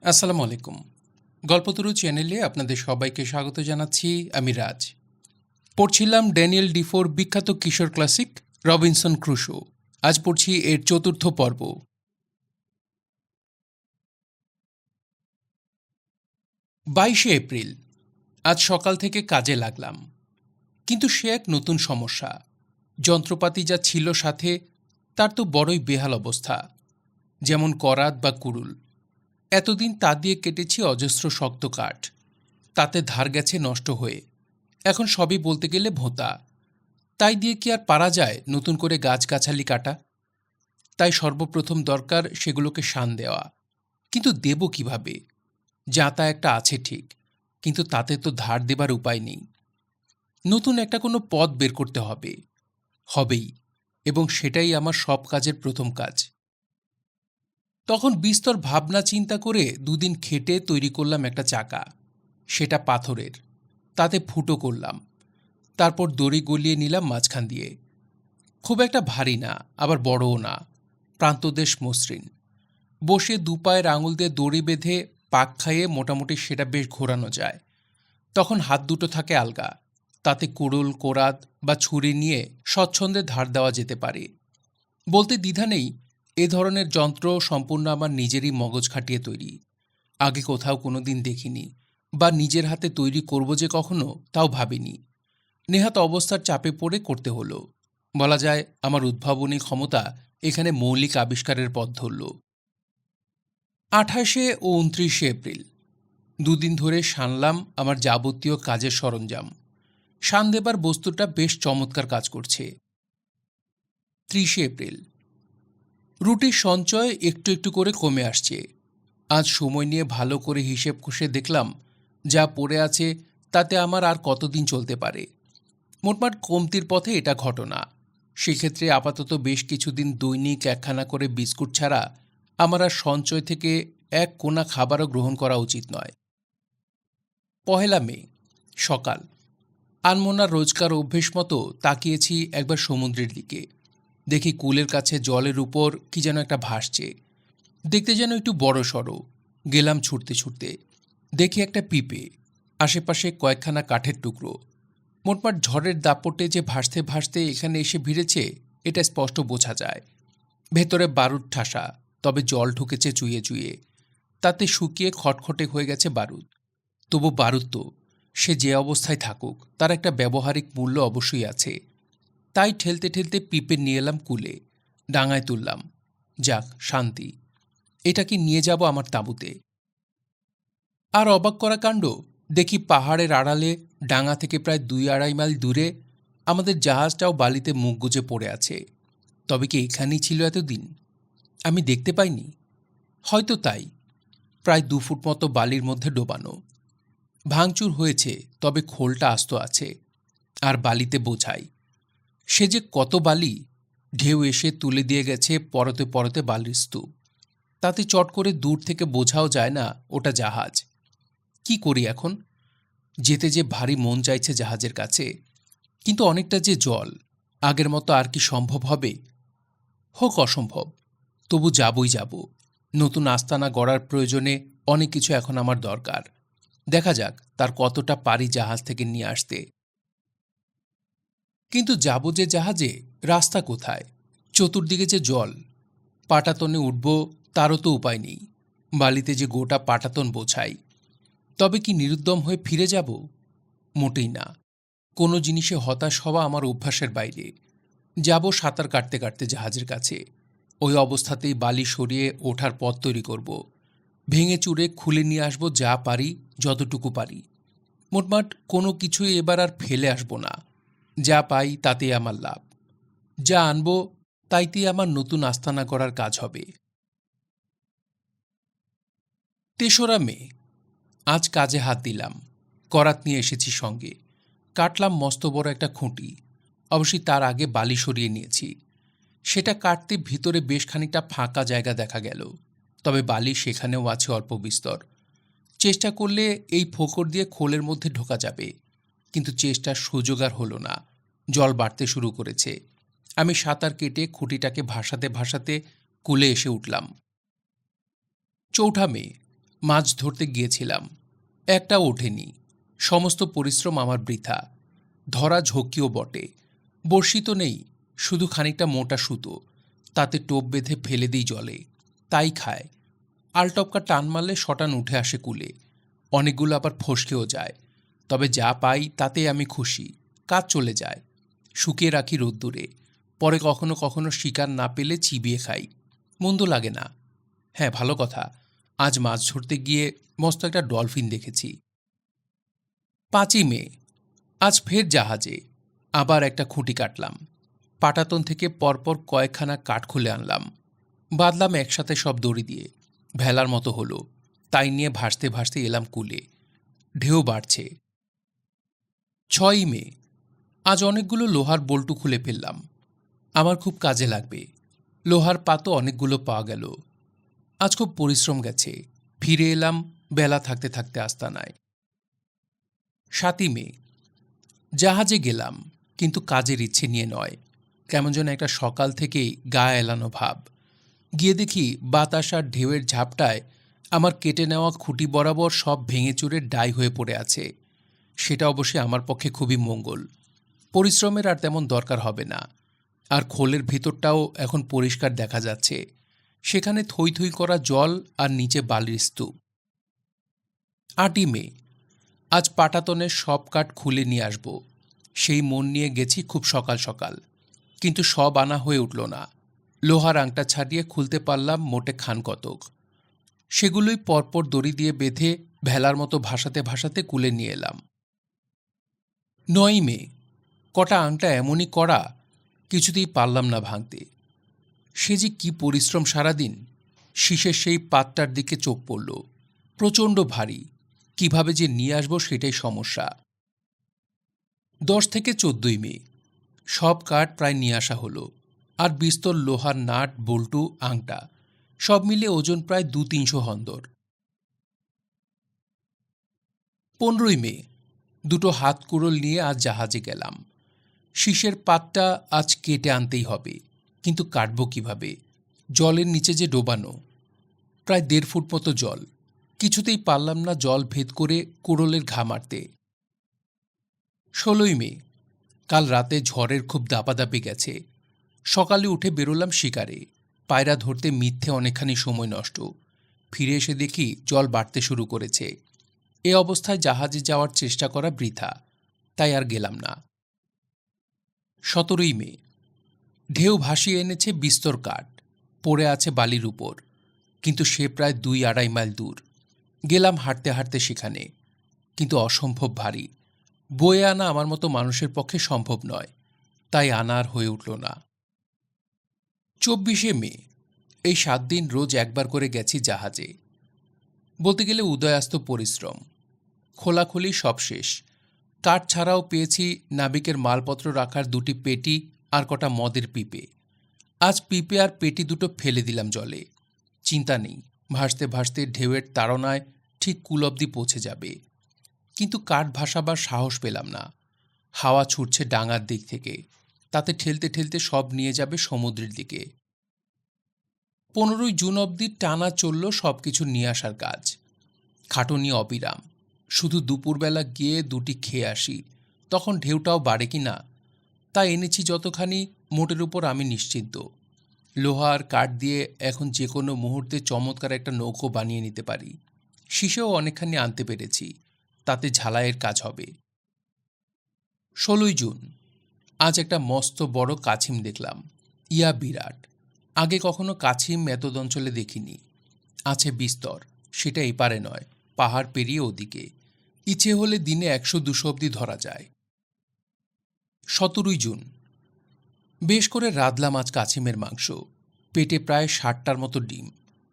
আসসালামু আলাইকুম। গল্পতরু চ্যানেলে আপনাদের সবাইকে স্বাগত জানাচ্ছি। আমি রাজ। পড়ছিলাম ড্যানিয়েল ডিফোর বিখ্যাত কিশোর ক্লাসিক রবিনসন ক্রুশো। আজ পড়ছি এর চতুর্থ পর্ব। 22শে এপ্রিল। আজ সকাল থেকে কাজে লাগলাম, কিন্তু সে এক নতুন সমস্যা। যন্ত্রপাতি যা ছিল সাথে, তার তো বড়ই বেহাল অবস্থা। যেমন করাত বা কুড়ুল। এতদিন তা দিয়ে কেটেছি অজস্র শক্ত কাঠ, তাতে ধার গেছে নষ্ট হয়ে। এখন সবই বলতে গেলে ভোঁতা। তাই দিয়ে কি আর পারা যায় নতুন করে গাছগাছালি কাটা? তাই সর্বপ্রথম দরকার সেগুলোকে শান দেওয়া। কিন্তু দেব কিভাবে? যাতা একটা আছে ঠিক, কিন্তু তাতে তো ধার দেবার উপায় নেই। নতুন একটা কোনো পথ বের করতে হবে। হবেই, এবং সেটাই আমার সব কাজের প্রথম কাজ। তখন বিস্তর ভাবনা চিন্তা করে দুদিন খেটে তৈরি করলাম একটা চাকা। সেটা পাথরের, তাতে ফুটো করলাম। তারপর দড়ি গলিয়ে নিলাম মাঝখান দিয়ে। খুব একটা ভারী না, আবার বড়ও না, প্রান্তদেশ মসৃণ। বসে দুপায়ের আঙুল দিয়ে দড়ি বেঁধে পাক খাইয়ে মোটামুটি সেটা বেশ ঘোরানো যায়। তখন হাত দুটো থাকে আলগা, তাতে কুড়ুল কোরাত বা ছুরি নিয়ে স্বচ্ছন্দে ধার দেওয়া যেতে পারে। বলতে দ্বিধা নেই, এ ধরনের যন্ত্র সম্পূর্ণ আমার নিজেরই মগজ খাটিয়ে তৈরি। আগে কোথাও কোনোদিন দেখিনি, বা নিজের হাতে তৈরি করব যে কখনো, তাও ভাবিনি। নেহাত অবস্থার চাপে পড়ে করতে হলো। বলা যায় আমার উদ্ভাবনী ক্ষমতা এখানে মৌলিক আবিষ্কারের পথ ধরল। 28শে ও 29শে এপ্রিল। দুদিন ধরে শানলাম আমার যাবতীয় কাজের সরঞ্জাম। শান দেবার বস্তুটা বেশ চমৎকার কাজ করছে। 30শে এপ্রিল। রুটির সঞ্চয় একটু একটু করে কমে আসছে। আজ সময় নিয়ে ভালো করে হিসেব কষে দেখলাম, যা পড়ে আছে তাতে আমার আর কতদিন চলতে পারে। মোটমাট কমতির পথে এটা ঘটনা। সেক্ষেত্রে আপাতত বেশ কিছুদিন দৈনিক একখানা করে বিস্কুট ছাড়া আমার আর সঞ্চয় থেকে এক কোনা খাবারও গ্রহণ করা উচিত নয়। 1 মে সকাল। আনমনার রোজকার অভ্যেস মতো তাকিয়েছি একবার সমুদ্রের দিকে। দেখি কুলের কাছে জলের উপর কি যেন একটা ভাসছে, দেখতে যেন একটু বড় সড়ো। গেলাম ছুটতে ছুটতে। দেখি একটা পিঁপে, আশেপাশে কয়েকখানা কাঠের টুকরো। মোটমাট ঝড়ের দাপটে যে ভাসতে ভাসতে এখানে এসে ভিড়েছে, এটা স্পষ্ট বোঝা যায়। ভেতরে বারুদ ঠাসা, তবে জল ঢুকেছে চুইয়ে চুইয়ে। তাতে শুকিয়ে খটখটে হয়ে গেছে বারুদ। তবু বারুদ তো, সে যে অবস্থায় থাকুক, তার একটা ব্যবহারিক মূল্য অবশ্যই আছে। তাই ঠেলতে ঠেলতে পিঁপে নিয়ে এলাম কুলে, ডাঙায় তুললাম। যাক, শান্তি। এটাকে নিয়ে যাব আমার তাঁবুতে। আর অবাক করা কাণ্ড, দেখি পাহাড়ের আড়ালে ডাঙা থেকে প্রায় 2-2.5 মাইল দূরে আমাদের জাহাজটাও বালিতে মুখ গুজে পড়ে আছে। তবে কি এখানেই ছিল এতদিন? আমি দেখতে পাইনি? হয়তো তাই। প্রায় 2 ফুট মতো বালির মধ্যে ডোবানো। ভাঙচুর হয়েছে, তবে খোলটা আস্ত আছে। আর বালিতে বোঝাই। সে যে কত বালি! ঢেউ এসে তুলে দিয়ে গেছে পরতে পরতে বালির স্তূপ। তাতে চট করে দূর থেকে বোঝাও যায় না ওটা জাহাজ। কি করি এখন? যেতে যে ভারী মন চাইছে জাহাজের কাছে, কিন্তু অনেকটা যে জল, আগের মতো আর কি সম্ভব হবে? হোক অসম্ভব, তবু যাবই যাব। নতুন আস্তানা গড়ার প্রয়োজনে অনেক কিছু এখন আমার দরকার। দেখা যাক তার কতটা পারি জাহাজ থেকে নিয়ে আসতে। কিন্তু যাব যে জাহাজে, রাস্তা কোথায়? চতুর্দিকে যে জল। পাটাতনে উঠব, তারও তো উপায় নেই। বালিতে যে গোটা পাটাতন বোঝাই। তবে কি নিরুদ্যম হয়ে ফিরে যাব? মোটেই না। কোনো জিনিসে হতাশ হওয়া আমার অভ্যাসের বাইরে। যাব সাঁতার কাটতে কাটতে জাহাজের কাছে। ওই অবস্থাতেই বালি সরিয়ে ওঠার পথ তৈরি করব। ভেঙে চুরে খুলে নিয়ে আসব যা পারি, যতটুকু পারি। মোটমাট কোনো কিছুই এবার আর ফেলে আসব না। যা পাই তাতেই আমার লাভ। যা আনব তাইতেই আমার নতুন আস্তানা করার কাজ হবে। 3রা মে। আজ কাজে হাত দিলাম। করাত নিয়ে এসেছি সঙ্গে। কাটলাম মস্ত বড় একটা খুঁটি। অবশ্যই তার আগে বালি সরিয়ে নিয়েছি। সেটা কাটতে ভিতরে বেশ খানিকটা ফাঁকা জায়গা দেখা গেল। তবে বালি সেখানেও আছে অল্প বিস্তর। চেষ্টা করলে এই ফোকর দিয়ে খোলের মধ্যে ঢোকা যাবে, কিন্তু চেষ্টার সুযোগ আর হলো না। জল বাড়তে শুরু করেছে। আমি সাঁতার কেটে খুঁটিটাকে ভাসাতে ভাসাতে কুলে এসে উঠলাম। 4 মে। মাছ ধরতে গিয়েছিলাম, একটাও ওঠেনি। সমস্ত পরিশ্রম আমার বৃথা। ধরা ঝক্কিও বটে। বড়শি তো নেই, শুধু খানিকটা মোটা সুতো, তাতে টোপ বেঁধে ফেলে দিই জলে, তাই খায়। আলটপকা টান মারলে শটান উঠে আসে কুলে, অনেকগুলো আবার ফসকেও যায়। তবে যা পাই তাতে আমি খুশি। কাজ চলে যায়। শুকিয়ে রাখি রোদ্দুরে, পরে কখনো কখনো শিকার না পেলে চিবিয়ে খাই, মন্দ লাগে না। হ্যাঁ, ভালো কথা, আজ মাছ ধরতে গিয়ে মস্ত একটা ডলফিন দেখেছি। 5ই মে, আজ ফের জাহাজে। আবার একটা খুঁটি কাটলাম। পাটাতন থেকে পরপর কয়েকখানা কাঠ খুলে আনলাম, বাঁধলাম একসাথে সব দড়ি দিয়ে। ভেলার মতো হলো, তাই নিয়ে ভাসতে ভাসতে এলাম কুলে। ঢেউ বাড়ছে। 6ই মে, আজ অনেকগুলো লোহার বল্টু খুলে ফেললাম। আমার খুব কাজে লাগবে। লোহার পাতও অনেকগুলো পাওয়া গেল। আজ খুব পরিশ্রম গেছে। ফিরে এলাম বেলা থাকতে থাকতে আস্তানায়। 7ই মে, জাহাজে গেলাম, কিন্তু কাজের ইচ্ছে নিয়ে নয়। কেমন যেন একটা সকাল থেকেই গা এলানো ভাব। গিয়ে দেখি বাতাস আর ঢেউয়ের ঝাপটায় আমার কেটে নেওয়া খুঁটি বরাবর সব ভেঙে চুরে ডাই হয়ে পড়ে আছে। সেটা অবশ্যই আমার পক্ষে খুবই মঙ্গল। পরিশ্রমের আর তেমন দরকার হবে না। আর খোলের ভিতরটাও এখন পরিষ্কার দেখা যাচ্ছে। সেখানে থই থই করা জল আর নিচে বালির স্তূপ। 8ই মে, আজ পাটাতনের সব কাঠ খুলে নিয়ে আসব, সেই মন নিয়ে গেছি খুব সকাল সকাল। কিন্তু সব আনা হয়ে উঠল না। লোহার আংটা ছাড়িয়ে খুলতে পারলাম মোটে খান কতক। সেগুলোই পরপর দড়ি দিয়ে বেঁধে ভেলার মতো ভাসাতে ভাসাতে কুলে নিয়ে এলাম। 9ই মে, কটা আংটা এমনই করা, কিছুতেই পারলাম না ভাঙতে। সে যে কি পরিশ্রম সারাদিন। শীষের সেই পাতটার দিকে চোখ পড়ল, প্রচণ্ড ভারী। কিভাবে যে নিয়ে আসবো সেটাই সমস্যা। 10 থেকে 14ই মে, সব কাঠ প্রায় নিয়ে আসা হলো। আর বিস্তর লোহার নাট বল্টু আংটা, সব মিলে ওজন প্রায় 200-300 হন্দর। 15ই মে, দুটো হাত কুড়োল নিয়ে আজ জাহাজে গেলাম। শীষের পাতটা আজ কেটে আনতেই হবে, কিন্তু কাটব কিভাবে? জলের নিচে যে ডোবানো, প্রায় 1.5 ফুট মতো জল। কিছুতেই পারলাম না জল ভেদ করে কুড়োলের ঘা মারতে। 16ই মে, কাল রাতে ঝড়ের খুব দাপাদাপি গেছে। সকালে উঠে বেরোলাম শিকারে। পায়রা ধরতে মিথ্যে অনেকখানি সময় নষ্ট। ফিরে এসে দেখি জল বাড়তে শুরু করেছে। এ অবস্থায় জাহাজে যাওয়ার চেষ্টা করা বৃথা, তাই আর গেলাম না। 17ই মে, ঢেউ ভাসিয়ে এনেছে বিস্তর কাঠ, পড়ে আছে বালির উপর, কিন্তু সে প্রায় 2-2.5 মাইল দূর। গেলাম হাঁটতে হাঁটতে সেখানে, কিন্তু অসম্ভব ভারী। বয়ে আনা আমার মতো মানুষের পক্ষে সম্ভব নয়, তাই আনা আর হয়ে উঠল না। 24শে মে, এই 7 দিন রোজ একবার করে গেছি জাহাজে। বলতে গেলে উদয়াস্ত পরিশ্রম। খোলাখুলি সব শেষ। কাঠ ছাড়াও পেয়েছি নাবিকের মালপত্র রাখার 2টি পেটি আর কটা মদের পিপে। আজ পিপে আর পেটি দুটো ফেলে দিলাম জলে। চিন্তা নেই, ভাসতে ভাসতে ঢেউয়ের তাড়নায় ঠিক কুল অবধি পৌঁছে যাবে। কিন্তু কাঠ ভাসাবার সাহস পেলাম না। হাওয়া ছুটছে ডাঙার দিক থেকে, তাতে ঠেলতে ঠেলতে সব নিয়ে যাবে সমুদ্রের দিকে। 15ই জুন অবধি টানা চলল সব কিছু নিয়ে আসার কাজ। খাটুনি অবিরাম। শুধু দুপুরবেলা গিয়ে 2টি খেয়ে আসি, তখন ঢেউটাও বাড়ে কি না। তা এনেছি যতখানি, মোটের উপর আমি নিশ্চিন্ত। লোহা আর কাঠ দিয়ে এখন যে কোনো মুহূর্তে চমৎকার একটা নৌকো বানিয়ে নিতে পারি। শিশেও অনেকখানি আনতে পেরেছি, তাতে ঝালাইয়ের কাজ হবে। 16ই জুন, আজ একটা মস্ত বড় কাছিম দেখলাম। ইয়া বিরাট। আগে কখনো কাছিম এতদ অঞ্চলে দেখিনি। আছে বিস্তর, সেটা এপারে নয়, পাহাড় পেরিয়ে ওদিকে। ইচ্ছে হলে দিনে 100-200 অবধি ধরা যায়। 17ই জুন, বেশ করে রাঁধলাম আজ কাছিমের মাংস। পেটে প্রায় 60টার মতো ডিম,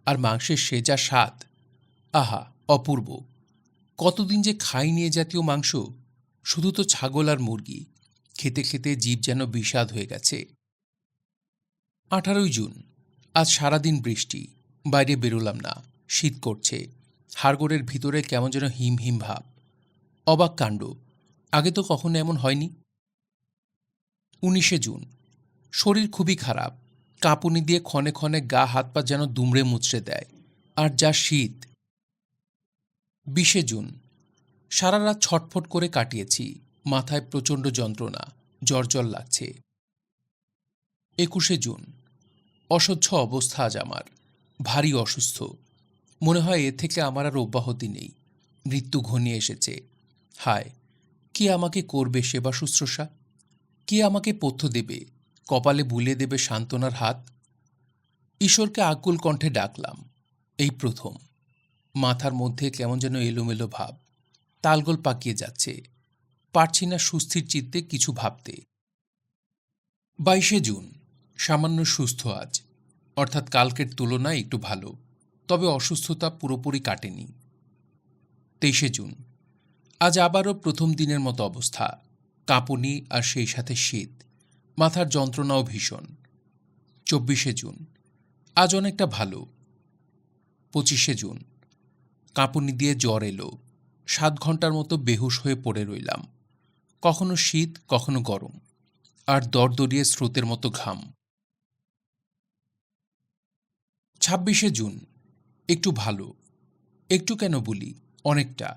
আর মাংসের সে যা স্বাদ, আহা অপূর্ব। কতদিন যে খাইনি এ জাতীয় মাংস। শুধু তো ছাগল আর মুরগি, খেতে খেতে জীব যেন বিষাদ হয়ে গেছে। 18ই জুন, আজ সারাদিন বৃষ্টি। বাইরে বেরোলাম না, শীত করছে। হাড়গোড়ের ভিতরে কেমন যেন হিম হিম ভাব। অবাক কাণ্ড, আগে তো কখনো এমন হয়নি। 19শে জুন, শরীর খুবই খারাপ। কাঁপুনি দিয়ে ক্ষণে ক্ষণে গা হাত পা যেন দুমড়ে মুচড়ে দেয়। আর যা শীত। 20 জুন, সারা রাত ছটফট করে কাটিয়েছি। মাথায় প্রচণ্ড যন্ত্রণা, জ্বর লাগছে। 21 জুন, অসহ্য অবস্থা আজ আমার, ভারী অসুস্থ। মনে হয় এ থেকে আমার আর অব্যাহতি নেই, মৃত্যু ঘনিয়ে এসেছে। হায়, কে আমাকে করবে সেবা শুশ্রূষা? কে আমাকে পথ্য দেবে, কপালে বুলিয়ে দেবে সান্ত্বনার হাত? ঈশ্বরকে আকুল কণ্ঠে ডাকলাম। এই প্রথম। মাথার মধ্যে কেমন যেন এলোমেলো ভাব, তালগোল পাকিয়ে যাচ্ছে। পারছি না সুস্থির চিত্তে কিছু ভাবতে। 22 জুন, সামান্য সুস্থ আজ, অর্থাৎ কালকের তুলনায় একটু ভালো, তবে অসুস্থতা পুরোপুরি কাটেনি। 23 জুন, আজ আবারও প্রথম দিনের মতো অবস্থা, কাঁপুনি আর সেই সাথে শীত, মাথার যন্ত্রণাও ভীষণ। 24 জুন, আজ অনেকটা ভালো। 25 জুন, কাঁপুনি দিয়ে জ্বর এলো, 7 ঘন্টার মতো বেহুশ হয়ে পড়ে রইলাম। কখনো শীত, কখনো গরম, আর দরদরিয়ে স্রোতের মতো ঘাম। 26 জুন, একটু ভালো, একটু কেন বলি, অনেকটা।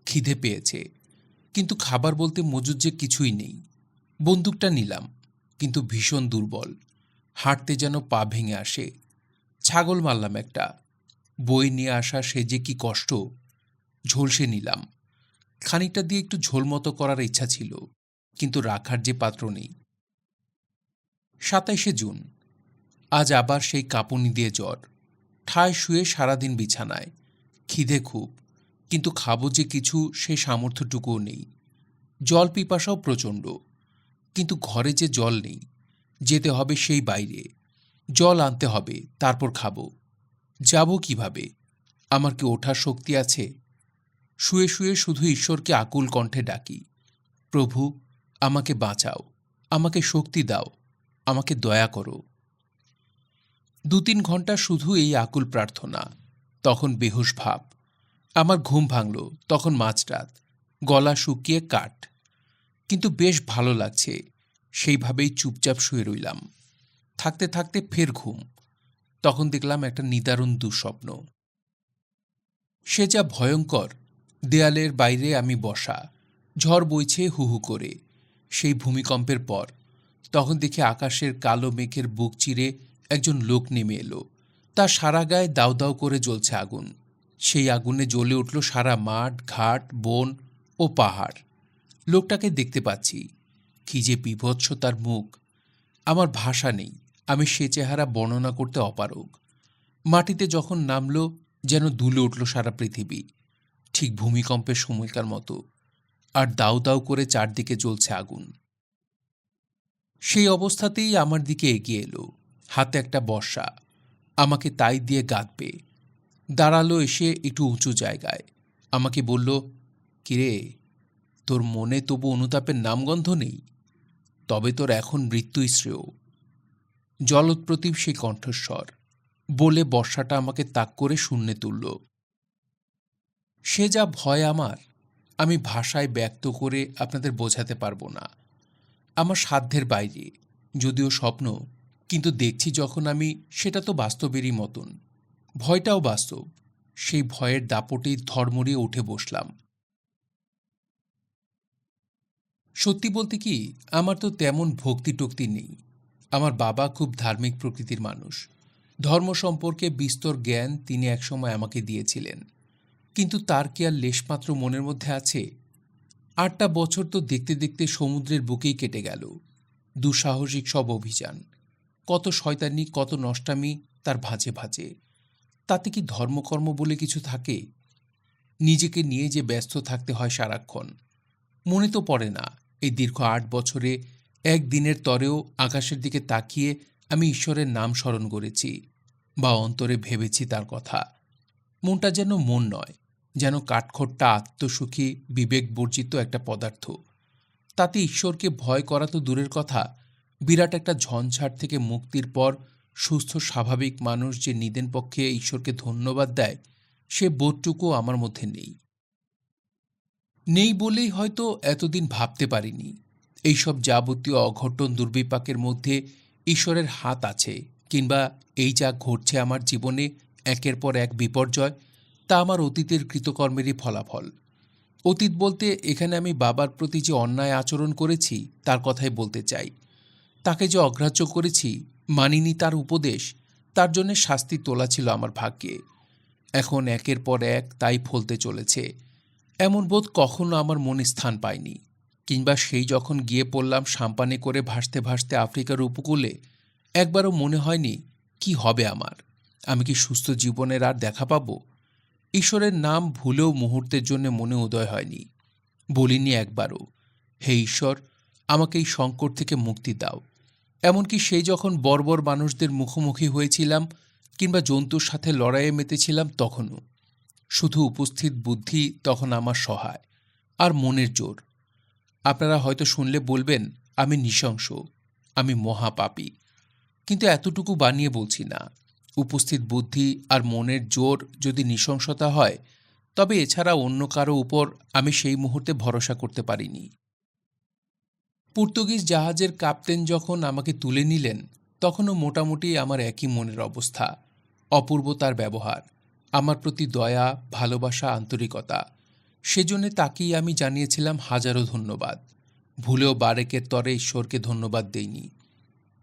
খিদে পেয়েছে, কিন্তু খাবার বলতে মজুদ যে কিছুই নেই। বন্দুকটা নিলাম, কিন্তু ভীষণ দুর্বল, হাঁটতে যেন পা ভেঙে আসে। ছাগল মারলাম একটা, বই নিয়ে আসা সে যে কি কষ্ট। ঝলসে নিলাম, খানিকটা দিয়ে একটু ঝোল মতো করার ইচ্ছা ছিল, কিন্তু রাখার যে পাত্র নেই। 27 জুন, আজ আবার সেই কাঁপুনি দিয়ে জ্বর, ঠায় শুয়ে সারাদিন বিছানায়। খিদে খুব, কিন্তু খাবো যে কিছু সে সামর্থ্যটুকুও নেই। জল পিপাসাও প্রচণ্ড, কিন্তু ঘরে যে জল নেই। যেতে হবে সেই বাইরে, জল আনতে হবে, তারপর খাবো। যাব কিভাবে? আমার কি ওঠার শক্তি আছে? শুয়ে শুয়ে শুধু ঈশ্বরকে আকুল কণ্ঠে ডাকি, প্রভু, আমাকে বাঁচাও, আমাকে শক্তি দাও, আমাকে দয়া করো। 2-3 ঘন্টা শুধু এই আকুল প্রার্থনা, তখন বেহুশ ভাব। আমার ঘুম ভাঙল তখন মাঝরাত, গলা শুকিয়ে কাঠ, কিন্তু বেশ ভালো লাগছে। সেইভাবেই চুপচাপ শুয়ে রইলাম। থাকতে থাকতে ফের ঘুম। তখন দেখলাম একটা নিদারুণ দুঃস্বপ্ন। সে যা ভয়ঙ্কর! দেয়ালের বাইরে আমি বসা, ঝড় বইছে হু হু করে। সেই ভূমিকম্পের পর তখন দেখি আকাশের কালো মেঘের বুক চিরে একজন লোক নেমে এলো। তার সারা গায়ে দাউ দাউ করে জ্বলছে আগুন। সেই আগুনে জ্বলে উঠল সারা মাঠ, ঘাট, বন ও পাহাড়। লোকটাকে দেখতে পাচ্ছি, কি যে বীভৎস তার মুখ! আমার ভাষা নেই, আমি সে চেহারা বর্ণনা করতে অপারগ। মাটিতে যখন নামল, যেন দুলে উঠল সারা পৃথিবী, ঠিক ভূমিকম্পের সময়কার মতো। আর দাউ দাউ করে চারদিকে জ্বলছে আগুন। সেই অবস্থাতেই আমার দিকে এগিয়ে এলো, হাতে একটা বর্শা, আমাকে তাই দিয়ে গাঁথবে। দাঁড়ালো এসে একটু উঁচু জায়গায়, আমাকে বলল, কিরে, তোর মনে তবু অনুতাপের নামগন্ধ নেই? তবে তোর এখন মৃত্যুই শ্রেয়। জলৎপ্রতিভ সেই কণ্ঠস্বর, বলে বর্শাটা আমাকে তাক করে শূন্যে তুলল। সে যা ভয় আমার, আমি ভাষায় ব্যক্ত করে আপনাদের বোঝাতে পারবো না। আমার সাধ্যের বাইরে, যদিও স্বপ্ন, কিন্তু দেখছি যখন আমি, সেটা তো বাস্তবেরই মতন। ভয়টাও বাস্তব। সেই ভয়ের দাপটেই ধর্মড়িয়ে উঠে বসলাম। সত্যি বলতে কি, আমার তো তেমন ভক্তি টক্তি নেই। আমার বাবা খুব ধার্মিক প্রকৃতির মানুষ। ধর্ম সম্পর্কে বিস্তর জ্ঞান তিনি একসময় আমাকে দিয়েছিলেন, কিন্তু তার কি আর লেশমাত্র মনের মধ্যে আছে? 8টা বছর তো দেখতে দেখতে সমুদ্রের বুকেই কেটে গেল। দুঃসাহসিক সব অভিযান, কত শয়তানি, কত নষ্টামি তার ভাঁজে ভাঁজে। তাতে কি ধর্মকর্ম বলে কিছু থাকে? নিজেকে নিয়ে যে ব্যস্ত থাকতে হয় সারাক্ষণ। মনে তো পড়ে না এই দীর্ঘ 8 বছরে একদিনের তরেও আকাশের দিকে তাকিয়ে আমি ঈশ্বরের নাম স্মরণ করেছি বা অন্তরে ভেবেছি তার কথা। মনটা যেন মন নয়, যেন কাঠখোট্টা আত্মসুখী বিবেক বর্জিত একটা পদার্থ। তাতে ঈশ্বরকে ভয় করা তো দূরের কথা, বিরাট একটা ঝঞ্ঝাট থেকে মুক্তির পর সুস্থ স্বাভাবিক মানুষ যে নিদেন পক্ষে ঈশ্বরকে ধন্যবাদ দেয়, সে বোধটুকু আমার মধ্যে নেই। নেই বলেই হয়তো এতদিন ভাবতে পারিনি এইসব যাবতীয় অঘটন দুর্বিপাকের মধ্যে ঈশ্বরের হাত আছে, কিংবা এই যা ঘটছে আমার জীবনে একের পর এক বিপর্যয়, তা আমার অতীতের কৃতকর্মেরই ফলাফল। অতীত বলতে এখানে আমি বাবার প্রতি যে অন্যায় আচরণ করেছি তার কথাই বলতে চাই। তাকে যে অগ্রাহ্য করেছি, মানিনি তার উপদেশ, তার জন্য শাস্তি তোলা ছিল আমার ভাগ্যে। এখন একের পর এক তাই ফলতে চলেছে। এমন বোধ কখনো আমার মনে স্থান পায়নি। কিংবা সেই যখন গিয়ে পড়লাম সাম্পানে করে ভাসতে ভাসতে আফ্রিকার উপকূলে, একবারও মনে হয়নি কি হবে আমার, আমি কি সুস্থ জীবনের আর দেখা পাব। ঈশ্বরের নাম ভুলেও মুহূর্তের জন্য মনে উদয় হয়নি। বলিনি একবারও, হে ঈশ্বর, আমাকে এই সংকট থেকে মুক্তি দাও। এমনকি সেই যখন বর্বর মানুষদের মুখোমুখি হয়েছিলাম কিংবা জন্তুর সাথে লড়াইয়ে মেতেছিলাম তখনও শুধু উপস্থিত বুদ্ধি তখন আমার সহায়, আর মনের জোর। আপনারা হয়তো শুনলে বলবেন আমি নৃশংস, আমি মহাপাপী, কিন্তু এতটুকু বানিয়ে বলছি না। উপস্থিত বুদ্ধি আর মনের জোর যদি নৃশংসতা হয়, তবে এছাড়া অন্য কারো উপর আমি সেই মুহূর্তে ভরসা করতে পারিনি। পর্তুগিজ জাহাজের কাপ্তেন যখন আমাকে তুলে নিলেন, তখনও মোটামুটি আমার একই মনের অবস্থা। অপূর্ব তার ব্যবহার, আমার প্রতি দয়া, ভালোবাসা, আন্তরিকতা। সেজন্যে তাকেই আমি জানিয়েছিলাম হাজারো ধন্যবাদ। ভুলেও বারেকের তরে ঈশ্বরকে ধন্যবাদ দেইনি।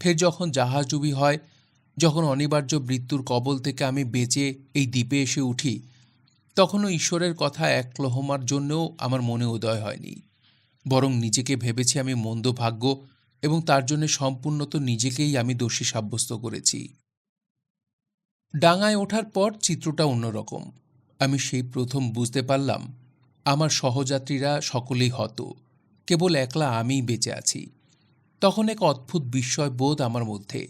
ফের যখন জাহাজডুবি হয়, যখন অনিবার্য মৃত্যুর কবল থেকে আমি বেঁচে এই দ্বীপে এসে উঠি, তখনও ঈশ্বরের কথা এক লহমার জন্যও আমার মনে উদয় হয়নি। বরং নিজেকে ভেবেছি আমি মন্দ ভাগ্য, এবং তার জন্য সম্পূর্ণত নিজেকেই আমি দোষী সাব্যস্ত করেছি। ডাঙায় ওঠার পর চিত্রটা অন্যরকম। আমি সেই প্রথম বুঝতে পারলাম আমার সহযাত্রীরা সকলেই হত, কেবল একলা আমিই বেঁচে আছি। তখন এক অদ্ভুত বিস্ময় বোধ আমার মধ্যে,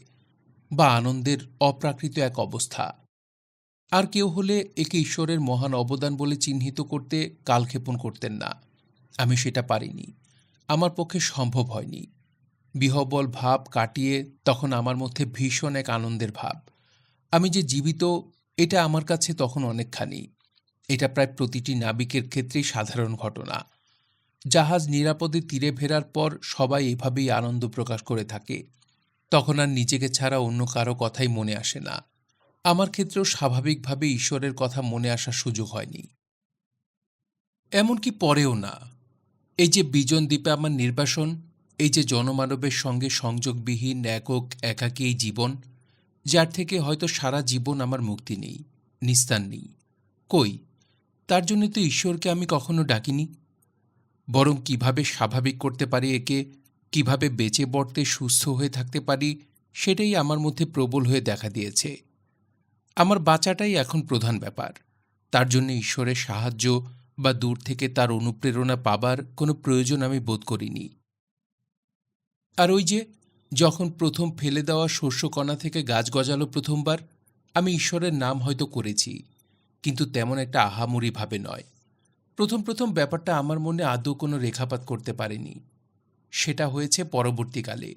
বা আনন্দের অপ্রাকৃত এক অবস্থা। আর কেউ হলে একে ঈশ্বরের মহান অবদান বলে চিহ্নিত করতে কালক্ষেপণ করতেন না। আমি সেটা পারিনি, আমার পক্ষে সম্ভব হয়নি। বিহ্বল ভাব কাটিয়ে তখন আমার মধ্যে ভীষণ এক আনন্দের ভাব। আমি যে জীবিত, এটা আমার কাছে তখন অনেকখানি। এটা প্রায় প্রতিটি নাবিকের ক্ষেত্রেই সাধারণ ঘটনা। জাহাজ নিরাপদে তীরে ফেরার পর সবাই এভাবেই আনন্দ প্রকাশ করে থাকে। তখন আর নিজেকে ছাড়া অন্য কারো কথাই মনে আসে না। আমার ক্ষেত্রেও স্বাভাবিকভাবে ঈশ্বরের কথা মনে আসার সুযোগ হয়নি, এমনকি পরেও না। এই যে বিজন দ্বীপে আমার নির্বাসন, এই যে জনমানবের সঙ্গে সংযোগবিহীন একক একাকী এই জীবন, যার থেকে হয়তো সারা জীবন আমার মুক্তি নেই, নিস্তার নেই, কই, তার জন্য তো ঈশ্বরকে আমি কখনো ডাকিনি। বরং কিভাবে স্বাভাবিক করতে পারি একে, কিভাবে বেঁচে বর্তে সুস্থ হয়ে থাকতে পারি, সেটাই আমার মধ্যে প্রবল হয়ে দেখা দিয়েছে। আমার বাঁচাটাই এখন প্রধান ব্যাপার। তার জন্য ঈশ্বরের সাহায্য বা দূর থেকে তার অনুপ্রেরণা পাবার কোনো প্রয়োজন আমি বোধ করিনি। আর ওই যে যখন প্রথম ফেলে দেওয়া শস্যকণা থেকে গাছ গজালো প্রথমবার, আমি ঈশ্বরের নাম হয়তো করেছি, কিন্তু তেমন একটা আহামরি ভাবে নয়। প্রথম প্রথম ব্যাপারটা আমার মনে আদৌ কোনো রেখাপাত করতে পারেনি। সেটা হয়েছে পরবর্তীকালে।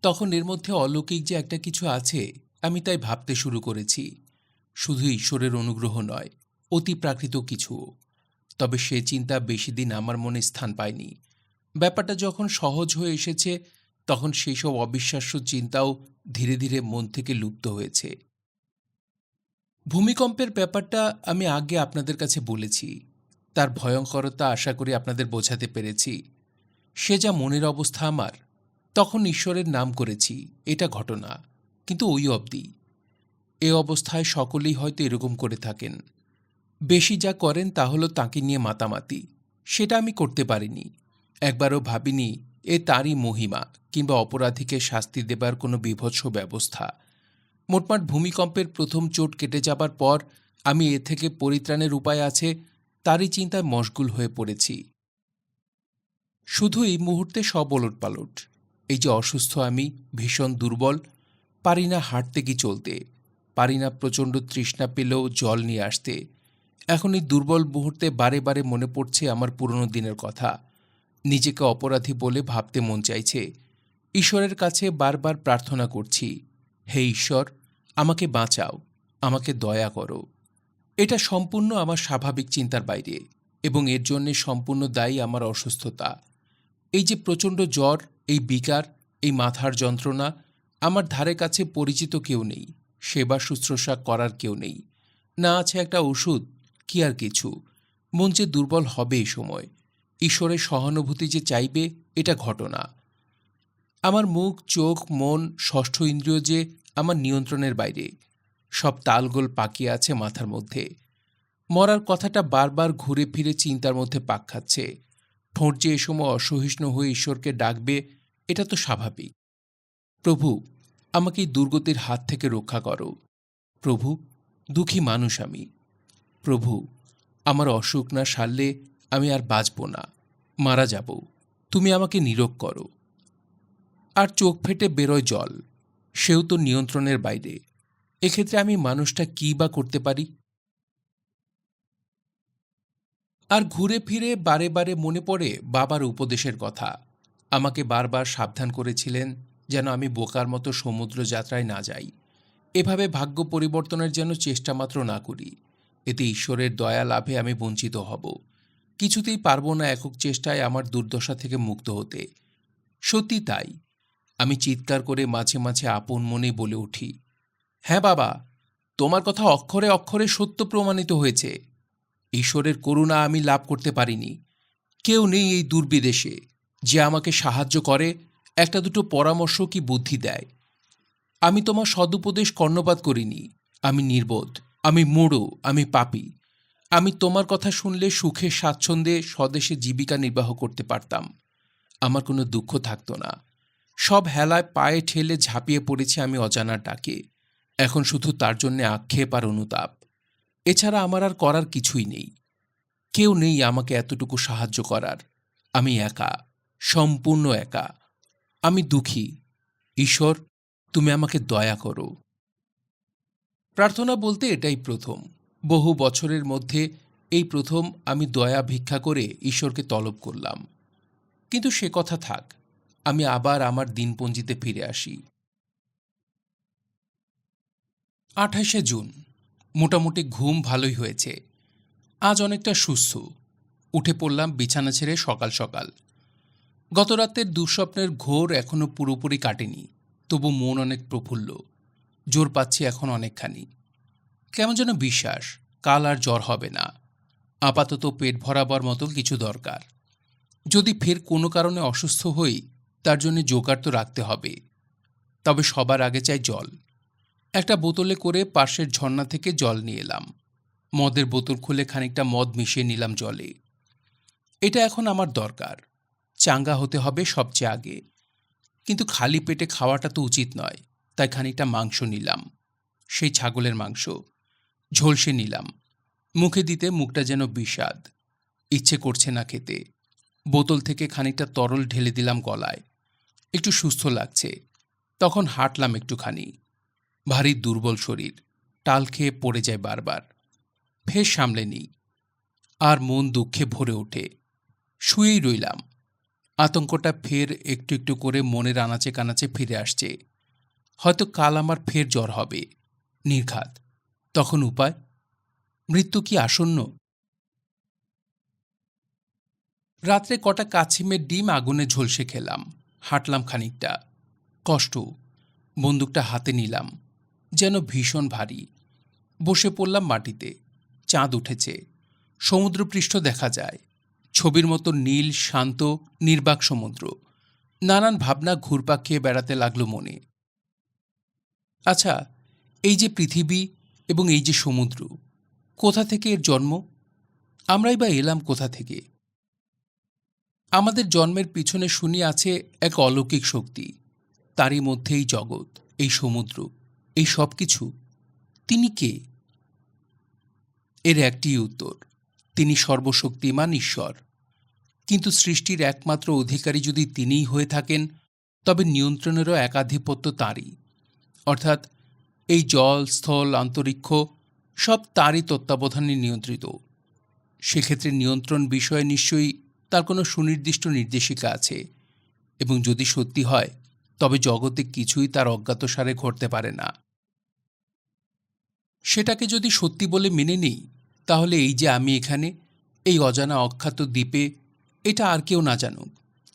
তখন এর মধ্যে অলৌকিক যে একটা কিছু আছে, আমি তাই ভাবতে শুরু করেছি। শুধু ঈশ্বরের অনুগ্রহ নয়, অতি প্রাকৃত কিছুও। তবে সে চিন্তা বেশি দিন আমার মনে স্থান পায়নি। ব্যাপারটা যখন সহজ হয়ে এসেছে, তখন সেই সব অবিশ্বাস্য চিন্তাও ধীরে ধীরে মন থেকে লুপ্ত হয়েছে। ভূমিকম্পের ব্যাপারটা আমি আগে আপনাদের কাছে বলেছি। তার ভয়ঙ্করতা আশা করি আপনাদের বোঝাতে পেরেছি। সে যা মনের অবস্থা আমার, তখন ঈশ্বরের নাম করেছি, এটা ঘটনা, কিন্তু ওই অবধি। এ অবস্থায় সকলেই হয়তো এরকম করে থাকেন। বেশি যা করেন তা হলো তাঁকে নিয়ে মাতামাতি। সেটা আমি করতে পারিনি। একবারও ভাবিনি এ তাঁরই মহিমা কিংবা অপরাধীকে শাস্তি দেবার কোনো বীভৎস ব্যবস্থা। মোটমাট ভূমিকম্পের প্রথম চোট কেটে যাবার পর আমি এ থেকে পরিত্রাণের উপায় আছে তারই চিন্তায় মশগুল হয়ে পড়েছি। শুধু এই মুহূর্তে সব ওলটপালট। এই যে অসুস্থ আমি, ভীষণ দুর্বল, পারি না হাঁটতে কি চলতে, পারি না প্রচণ্ড তৃষ্ণা পেলেও জল নিয়ে আসতে। এখন এই দুর্বল মুহূর্তে বারে বারে মনে পড়ছে আমার পুরনো দিনের কথা। নিজেকে অপরাধী বলে ভাবতে মন চাইছে। ঈশ্বরের কাছে বারবার প্রার্থনা করছি, হে ঈশ্বর, আমাকে বাঁচাও, আমাকে দয়া করো। এটা সম্পূর্ণ আমার স্বাভাবিক চিন্তার বাইরে, এবং এর জন্যে সম্পূর্ণ দায়ী আমার অসুস্থতা। এই যে প্রচণ্ড জ্বর, এই বিকার, এই মাথার যন্ত্রণা, আমার ধারে কাছে পরিচিত কেউ নেই, সেবা শুশ্রূষা করার কেউ নেই, না আছে একটা ওষুধ, কি আর কিছু, মন যে দুর্বল হবে এই সময়, ঈশ্বরের সহানুভূতি যে চাইবে, এটা ঘটনা। আমার মুখ, চোখ, মন, ষষ্ঠ ইন্দ্রিয় যে আমার নিয়ন্ত্রণের বাইরে, সব তালগোল পাকিয়ে আছে মাথার মধ্যে। মরার কথাটা বারবার ঘুরে ফিরে চিন্তার মধ্যে পাক খাচ্ছে। ঠোঁট যে এ সময় অসহিষ্ণু হয়ে ঈশ্বরকে ডাকবে, এটা তো স্বাভাবিক। প্রভু, আমাকে এই দুর্গতির হাত থেকে রক্ষা করো। প্রভু, দুঃখী মানুষ আমি। প্রভু, আমার অসুখ না সারলে আমি আর বাঁচব না, মারা যাব। তুমি আমাকে নীরোগ করো। আর চোখ ফেটে বেরোয় জল, সেও তো নিয়ন্ত্রণের বাইরে। এক্ষেত্রে আমি মানুষটা কী বা করতে পারি? আর ঘুরে ফিরে বারে বারে মনে পড়ে বাবার উপদেশের কথা। আমাকে বারবার সাবধান করেছিলেন যেন আমি বোকার মতো সমুদ্র যাত্রায় না যাই, এভাবে ভাগ্য পরিবর্তনের যেন চেষ্টা মাত্র না করি। এতে ঈশ্বরের দয়া লাভে আমি বঞ্চিত হব। কিছুতেই পারব না একক চেষ্টায় আমার দুর্দশা থেকে মুক্ত হতে। সত্যি তাই। আমি চিৎকার করে মাঝে মাঝে আপন মনে বলে উঠি, হ্যাঁ বাবা, তোমার কথা অক্ষরে অক্ষরে সত্য প্রমাণিত হয়েছে। ঈশ্বরের করুণা আমি লাভ করতে পারিনি। কেউ নেই এই দুর্বিদেশে যে আমাকে সাহায্য করে, একটা দুটো পরামর্শ কি বুদ্ধি দেয়। আমি তোমার সদুপদেশ কর্ণপাত করিনি। আমি নির্বোধ, আমি মূঢ়, আমি পাপী। আমি তোমার কথা শুনলে সুখে স্বাচ্ছন্দ্যে স্বদেশে জীবিকা নির্বাহ করতে পারতাম। আমার কোনো দুঃখ থাকতো না। সব হেলায় পায়ে ঠেলে ঝাঁপিয়ে পড়েছি আমি অজানার ডাকে। এখন শুধু তার জন্যে আক্ষেপ আর অনুতাপ। এছাড়া আমার আর করার কিছুই নেই। কেউ নেই আমাকে এতটুকু সাহায্য করার। আমি একা, সম্পূর্ণ একা। আমি দুঃখী। ঈশ্বর, তুমি আমাকে দয়া করো। প্রার্থনা বলতে এটাই প্রথম। বহু বছরের মধ্যে এই প্রথম আমি দয়া ভিক্ষা করে ঈশ্বরকে তলব করলাম। কিন্তু সে কথা থাক, আমি আবার আমার দিনপঞ্জিতে ফিরে আসি। 28শে জুন। মোটামুটি ঘুম ভালোই হয়েছে। আজ অনেকটা সুস্থ। উঠে পড়লাম বিছানা ছেড়ে সকাল সকাল। গতরাতের দুঃস্বপ্নের ঘোর এখনো পুরোপুরি কাটেনি, তবু মন অনেক প্রফুল্ল। জোর পাচ্ছি এখন অনেকখানি। কেমন যেন বিশ্বাস কাল আর জ্বর হবে না। আপাতত পেট ভরাবার মতো কিছু দরকার। যদি ফের কোনো কারণে অসুস্থ হই, তার জন্য জোগাড় তো রাখতে হবে। তবে সবার আগে চাই জল। একটা বোতলে করে পাশের ঝর্ণা থেকে জল নিয়ে এলাম। মদের বোতল খুলে খানিকটা মদ মিশিয়ে নিলাম জলে। এটা এখন আমার দরকার। চাঙ্গা হতে হবে সবচেয়ে আগে। কিন্তু খালি পেটে খাওয়াটা তো উচিত নয়, তাই খানিকটা মাংস নিলাম। সেই ছাগলের মাংস। ঝলসে নিলাম। মুখে দিতে মুখটা যেন বিষাদ। ইচ্ছে করছে না খেতে। বোতল থেকে খানিকটা তরল ঢেলে দিলাম গলায়। একটু সুস্থ লাগছে। তখন হাঁটলাম একটুখানি। ভারী দুর্বল শরীর, টাল খেয়ে পড়ে যায় বারবার। ফের সামলে নিই। আর মন দুঃখে ভরে ওঠে। শুয়েই রইলাম। আতঙ্কটা ফের একটু একটু করে মনের আনাচে কানাচে ফিরে আসছে। হয়তো কাল আমার ফের জ্বর হবে। নির্ঘাত। তখন উপায়? মৃত্যু কি আসন্ন? রাত্রে কটা কাছিমের ডিম আগুনে ঝলসে খেলাম। হাঁটলাম খানিকটা। কষ্ট। বন্দুকটা হাতে নিলাম। যেন ভীষণ ভারী। বসে পড়লাম মাটিতে। চাঁদ উঠেছে। সমুদ্রপৃষ্ঠ দেখা যায়। ছবির মতো নীল, শান্ত, নির্বাক সমুদ্র। নানান ভাবনা ঘুরপাক খেয়ে বেড়াতে লাগলো মনে। আচ্ছা, এই যে পৃথিবী এবং এই যে সমুদ্র, কোথা থেকে এর জন্ম? আমরাই বা এলাম কোথা থেকে? আমাদের জন্মের পিছনে শুনি আছে এক অলৌকিক শক্তি। তারই মধ্যে এই জগৎ, এই সমুদ্র, এই সব কিছু। তিনি কে? এর একটি উত্তর, তিনি সর্বশক্তিমান ঈশ্বর। কিন্তু সৃষ্টির একমাত্র অধিকারী যদি তিনিই হয়ে থাকেন, তবে নিয়ন্ত্রণেরও একাধিপত্য তাঁরই। অর্থাৎ এই জল, স্থল, অন্তরিক্ষ সব তাঁরই তত্ত্বাবধানে নিয়ন্ত্রিত। সেক্ষেত্রে নিয়ন্ত্রণ বিষয়ে নিশ্চয়ই তার কোনো সুনির্দিষ্ট নির্দেশিকা আছে, এবং যদি সত্যি হয় তবে জগতে কিছুই তার অজ্ঞাতসারে ঘটতে পারে না। সেটাকে যদি সত্যি বলে মেনে নিই, তাহলে এই যে আমি এখানে, এই অজানা অখ্যাত দ্বীপে, এটা আর কেউ না জানুক,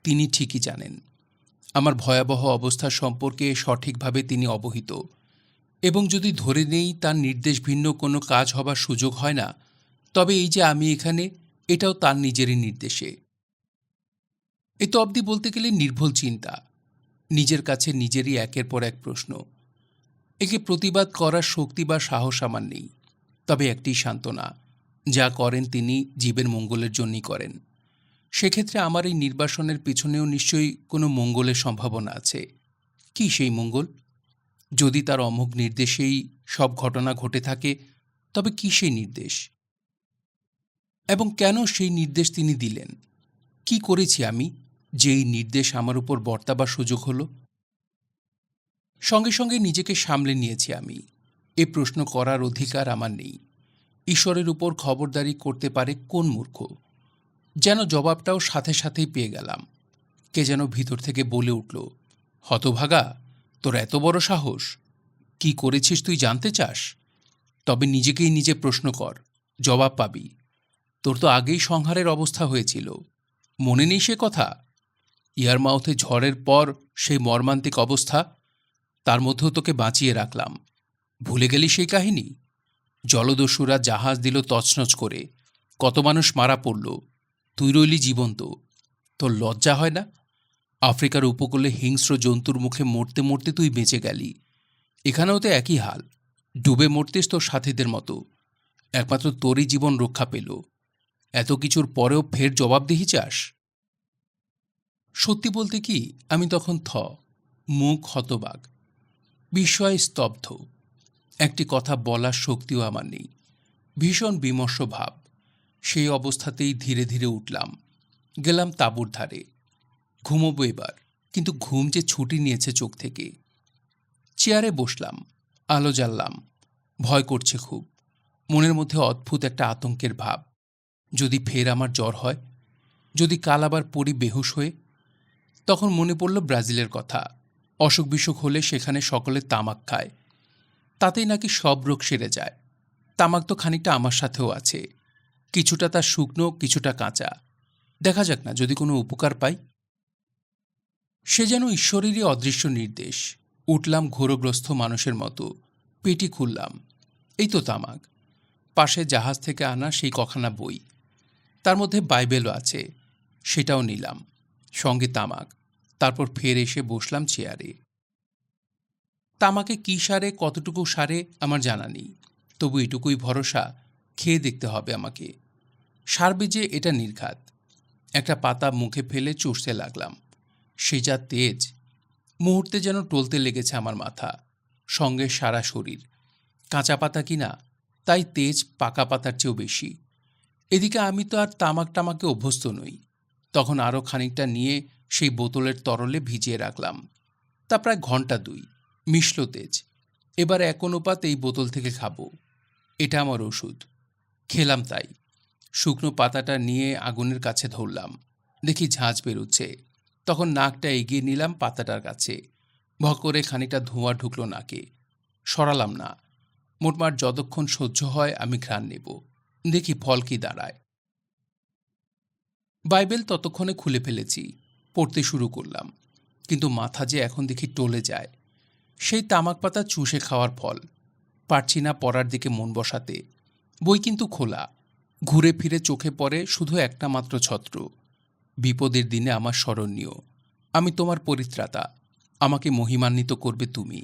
তিনি ঠিকই জানেন। আমার ভয়াবহ অবস্থা সম্পর্কে সঠিকভাবে তিনি অবহিত, এবং যদি ধরে নেই তার নির্দেশ ভিন্ন কোনো কাজ হবার সুযোগ হয় না, তবে এই যে আমি এখানে, এটাও তার নিজেরই নির্দেশে। এ তো অবধি বলতে গেলে নির্ভুল চিন্তা, নিজের কাছে নিজেরই একের পর এক প্রশ্ন। একে প্রতিবাদ করার শক্তি বা সাহস আমার নেই। তবে একটি সান্ত্বনা, যা করেন তিনি জীবের মঙ্গলের জন্যই করেন। সেক্ষেত্রে আমার এই নির্বাসনের পিছনেও নিশ্চয়ই কোনো মঙ্গলের সম্ভাবনা আছে। কি সেই মঙ্গল? যদি তার অমোঘ নির্দেশেই সব ঘটনা ঘটে থাকে, তবে কি সেই নির্দেশ? এবং কেন সেই নির্দেশ তিনি দিলেন? কি করেছি আমি যে এই নির্দেশ আমার উপর বর্তাবার সুযোগ হলো? সঙ্গে সঙ্গে নিজেকে সামলে নিয়েছি আমি। এ প্রশ্ন করার অধিকার আমার নেই। ঈশ্বরের উপর খবরদারি করতে পারে কোন মূর্খ? যেন জবাবটাও সাথে সাথেই পেয়ে গেলাম। কে যেন ভিতর থেকে বলে উঠল, হতভাগা, তোর এত বড় সাহস! কি করেছিস তুই জানতে চাস? তবে নিজেকেই নিজে প্রশ্ন কর, জবাব পাবি। তোর তো আগেই সংহারের অবস্থা হয়েছিল, মনে নেই সে কথা? ইয়ারমাউথে ঝড়ের পর সেই মর্মান্তিক অবস্থা, তার মধ্যেও তোকে বাঁচিয়ে রাখলাম। ভুলে গেলি সেই কাহিনী? জলদস্যুরা জাহাজ দিল তছনছ করে, কত মানুষ মারা পড়ল, তুই রইলি জীবন্ত। তোর লজ্জা হয় না? আফ্রিকার উপকূলে হিংস্র জন্তুর মুখে মরতে মরতে তুই বেঁচে গেলি। এখানেও তো একই হাল, ডুবে মরতিস তোর সাথীদের মতো। একমাত্র তোরই জীবন রক্ষা পেল। এত কিছুর পরেও ফের জবাবদিহি চাস? সত্যি বলতে কি, আমি তখন মুখ হতবাক, বিস্ময়ে স্তব্ধ। একটি কথা বলার শক্তিও আমার নেই। ভীষণ বিমর্ষ ভাব। সেই অবস্থাতেই ধীরে ধীরে উঠলাম, গেলাম তাঁবুর ধারে। ঘুমোবো এবার, কিন্তু ঘুম যে ছুটি নিয়েছে চোখ থেকে। চেয়ারে বসলাম, আলো জ্বাললাম। ভয় করছে খুব। মনের মধ্যে অদ্ভুত একটা আতঙ্কের ভাব। যদি ফের আমার জ্বর হয়, যদি কাল আবার পড়ি বেহুশ হয়ে। তখন মনে পড়ল ব্রাজিলের কথা। অসুখ বিসুখ হলে সেখানে সকলে তামাক খায়, তাতেই নাকি সব রোগ সেরে যায়। তামাক তো খানিকটা আমার সাথেও আছে, কিছুটা তার শুকনো, কিছুটা কাঁচা। দেখা যাক না, যদি কোনো উপকার পাই। সে যেন ঈশ্বরেরই অদৃশ্য নির্দেশ। উঠলাম ঘোরগ্রস্ত মানুষের মতো, পেটি খুললাম। এই তো তামাক। পাশে জাহাজ থেকে আনা সেই কখানা বই, তার মধ্যে বাইবেলও আছে, সেটাও নিলাম, সঙ্গে তামাক। তারপর ফের এসে বসলাম চেয়ারে। তামাকে কি সারে, কতটুকু সারে আমার জানা নেই, তবু এটুকুই ভরসা, খেয়ে দেখতে হবে আমাকে। সারবে যে এটা নির্ঘাত। একটা পাতা মুখে ফেলে চুষতে লাগলাম। সে যা তেজ! মুহূর্তে যেন টলতে লেগেছে আমার মাথা, সঙ্গে সারা শরীর। কাঁচা পাতা কিনা, তাই তেজ পাকা পাতার চেয়েও বেশি। এদিকে আমি তো আর তামাক টামাকে অভ্যস্ত নই। তখন আরও খানিকটা নিয়ে সেই বোতলের তরলে ভিজিয়ে রাখলাম। তা প্রায় ঘন্টা 2 মিশল তেজ। এবার এক অনুপাত এই বোতল থেকে খাবো। এটা আমার ওষুধ। খেলাম তাই। শুকনো পাতাটা নিয়ে আগুনের কাছে ধরলাম। দেখি ঝাঁঝ বেরোচ্ছে। তখন নাকটা এগিয়ে নিলাম পাতাটার কাছে। ভক করে খানিকটা ধোঁয়া ঢুকলো নাকে। সরালাম না। মোটমাট যতক্ষণ সহ্য হয় আমি ঘ্রাণ নেব, দেখি ফল কি দাঁড়ায়। বাইবেল ততক্ষণে খুলে ফেলেছি, পড়তে শুরু করলাম। কিন্তু মাথা যে এখন দেখি টলে যায়। সেই তামাক পাতা চুষে খাওয়ার ফল। পারছি না পড়ার দিকে মন বসাতে। বই কিন্তু খোলা। ঘুরে ফিরে চোখে পড়ে শুধু একটা মাত্র ছত্র, বিপদের দিনে আমার স্মরণীয়। আমি তোমার পরিত্রাতা, আমাকে মহিমান্বিত করবে তুমি।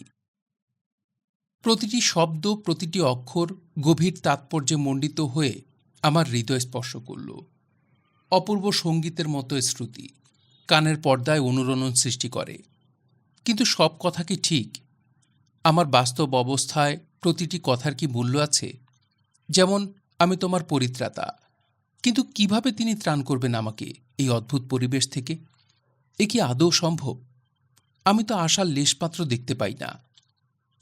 প্রতিটি শব্দ, প্রতিটি অক্ষর গভীর তাৎপর্যে মণ্ডিত হয়ে আমার হৃদয় স্পর্শ করল। অপূর্ব সঙ্গীতের মতো শ্রুতি কানের পর্দায় অনুরণন সৃষ্টি করে। কিন্তু সব কথা কি ঠিক? আমার বাস্তব অবস্থায় প্রতিটি কথার কি মূল্য আছে? যেমন, আমি তোমার পরিত্রাতা, কিন্তু কিভাবে তিনি ত্রাণ করবেন আমাকে এই অদ্ভুত পরিবেশ থেকে? এ কি আদৌ সম্ভব? আমি তো আশার লেশমাত্র দেখতে পাই না।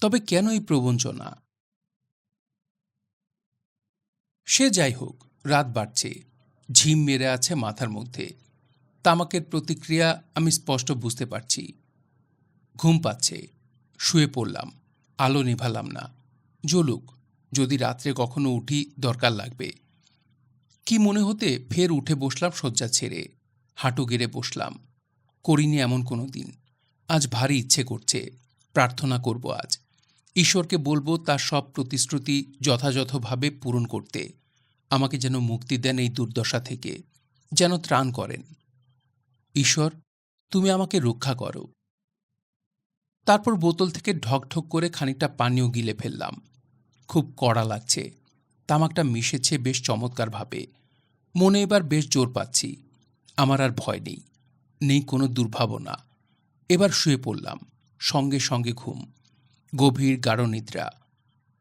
তবে কেন এই প্রবঞ্চনা? সে যাই হোক, রাত বাড়ছে। ঝিম মেরে আছে মাথার মধ্যে। তামাকের প্রতিক্রিয়া আমি স্পষ্ট বুঝতে পারছি। ঘুম পাচ্ছে। শুয়ে পড়লাম। আলো নেভালাম না। জ্বলুক, যদি রাত্রে কখনো উঠি দরকার লাগবে। কি মনে হতে ফের উঠে বসলাম শয্যা ছেড়ে। হাঁটু গেড়ে বসলাম। করিনি এমন কোনো দিন। আজ ভারী ইচ্ছে করছে। প্রার্থনা করব আজ। ঈশ্বরকে বলবো তার সব প্রতিশ্রুতি যথাযথভাবে পূরণ করতে। আমাকে যেন মুক্তি দেন এই দুর্দশা থেকে, যেন ত্রাণ করেন। ঈশ্বর, তুমি আমাকে রক্ষা করো। তারপর বোতল থেকে ঢকঢক করে খানিকটা পানীয় গিলে ফেললাম। খুব কড়া লাগছে। তামাকটা মিশেছে বেশ চমৎকারভাবে। মনে এবার বেশ জোর পাচ্ছি। আমার আর ভয় নেই, নেই কোনো দুর্ভাবনা। এবার শুয়ে পড়লাম। সঙ্গে সঙ্গে ঘুম, গভীর গাঢ় নিদ্রা।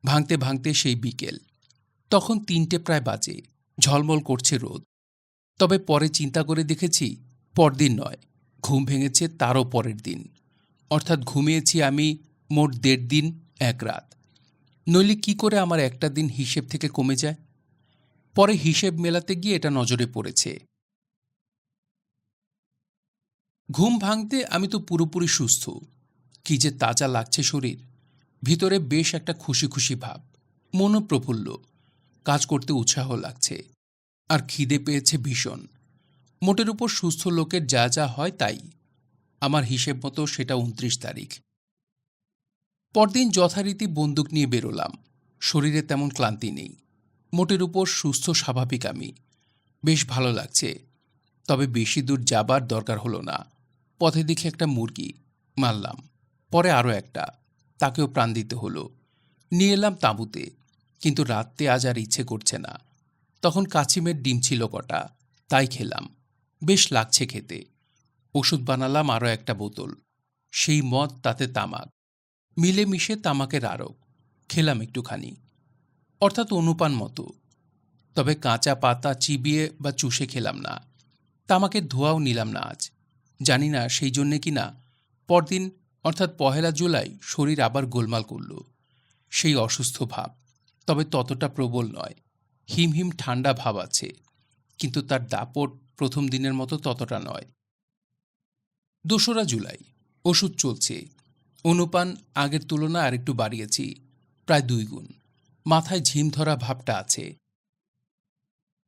ভাঙতে ভাঙতে সেই বিকেল। তখন ৩টে প্রায় বাজে। ঝলমল করছে রোদ। তবে পরে চিন্তা করে দেখেছি, পরদিন নয়, ঘুম ভেঙেছে তারও পরের দিন। অর্থাৎ ঘুমিয়েছি আমি মোট ১.৫ দিন ১ রাত। নইলে কি করে আমার একটা দিন হিসেব থেকে কমে যায়? পরে হিসেব মেলাতে গিয়ে এটা নজরে পড়েছে। ঘুম ভাঙতে আমি তো পুরোপুরি সুস্থ। কি যে তাজা লাগছে শরীর। ভিতরে বেশ একটা খুশি খুশি ভাব। মনও প্রফুল্ল। কাজ করতে উৎসাহ লাগছে। আর খিদে পেয়েছে ভীষণ। মোটের উপর সুস্থ লোকের যা যা হয় তাই। আমার হিসেব মতো সেটা ২৯ তারিখ। পরদিন যথারীতি বন্দুক নিয়ে বেরোলাম। শরীরে তেমন ক্লান্তি নেই। মোটের উপর সুস্থ স্বাভাবিক আমি। বেশ ভালো লাগছে। তবে বেশি দূর যাবার দরকার হলো না। পথে দেখি একটা মুরগি, মারলাম। পরে আরও একটা, তাকেও প্রাণ দিতে হলো। নিয়ে এলাম তাঁবুতে। কিন্তু রাত্রে আজ আর ইচ্ছে করছে না। তখন কাছিমের ডিম ছিল কটা, তাই খেলাম। বেশ লাগছে খেতে। ওষুধ বানালাম আরও একটা বোতল। সেই মদ, তাতে তামাক, মিলেমিশে তামাকের আরক। খেলাম একটুখানি, অর্থাৎ অনুপান মতো। তবে কাঁচা পাতা চিবিয়ে বা চুষে খেলাম না। তামাকের ধোঁয়াও নিলাম না আজ। জানি না সেই জন্যে কি না পরদিন, অর্থাৎ ১লা জুলাই শরীর আবার গোলমাল করল। সেই অসুস্থ ভাব, তবে ততটা প্রবল নয়। হিমহিম ঠান্ডা ভাব আছে, কিন্তু তার দাপট প্রথম দিনের মতো ততটা নয়। ২রা জুলাই ওষুধ চলছে। অনুপান আগের তুলনায় আরেকটু বাড়িয়েছি, প্রায় ২ গুণ। মাথায় ঝিম ধরা ভাবটা আছে।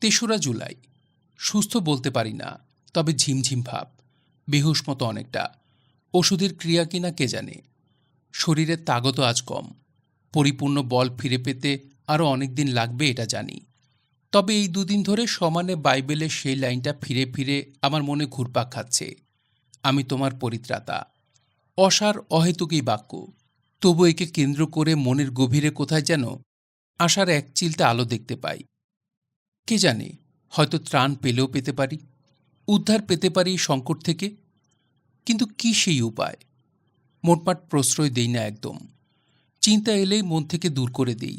৩রা জুলাই সুস্থ বলতে পারি না, তবে ঝিমঝিম ভাব, বেহুশ মতো অনেকটা। ওষুধের ক্রিয়া কিনা কে জানে। শরীরের তাগত আজ কম। পরিপূর্ণ বল ফিরে পেতে আরও অনেক দিন লাগবে এটা জানি। তবে এই ২ দিন ধরে সমানে বাইবেলের সেই লাইনটা ফিরে ফিরে আমার মনে ঘুরপাক খাচ্ছে, আমি তোমার পরিত্রাতা। অসার অহেতুকই বাক্য, তবু একে কেন্দ্র করে মনের গভীরে কোথায় যেন আশার এক চিলতে আলো দেখতে পাই। কে জানে, হয়তো ত্রাণ পেলেও পেতে পারি, উদ্ধার পেতে পারি সংকট থেকে। কিন্তু কি সেই উপায়? মোটমাট প্রশ্রয় দেই না একদম। চিন্তা এলেই মন থেকে দূর করে দেই।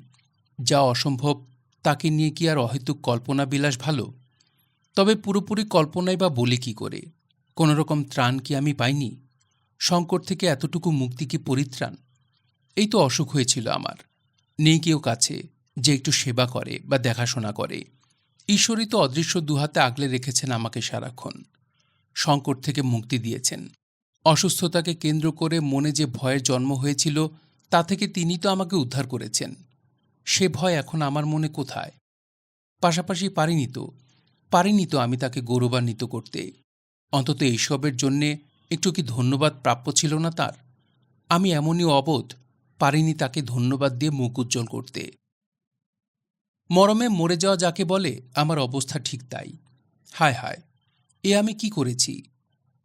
যা অসম্ভব তাকে নিয়ে কি আর অহেতুক কল্পনা বিলাস ভালো? তবে পুরোপুরি কল্পনাই বা বলি কি করে? কোনোরকম ত্রাণ কি আমি পাইনি? সংকট থেকে এতটুকু মুক্তি কি পরিত্রাণ? এই তো অসুখ হয়েছিল আমার। নেই কেউ কাছে যে একটু সেবা করে বা দেখাশোনা করে। ঈশ্বরই তো অদৃশ্য দুহাতে আগলে রেখেছেন আমাকে সারাক্ষণ। সংকট থেকে মুক্তি দিয়েছেন। অসুস্থতাকে কেন্দ্র করে মনে যে ভয়ের জন্ম হয়েছিল, তা থেকে তিনি তো আমাকে উদ্ধার করেছেন। সে ভয় এখন আমার মনে কোথায়? পাশাপাশি পারিনি তো আমি তাকে গৌরবান্বিত করতে। অন্তত এইসবের জন্যে একটু কি ধন্যবাদ প্রাপ্য ছিল না তার? আমি এমনই অবোধ, পারিনি তাকে ধন্যবাদ দিয়ে মুখ উজ্জ্বল করতে। মরমে মরে যাওয়া যাকে বলে, আমার অবস্থা ঠিক তাই। হায় হায়, এ আমি কি করেছি?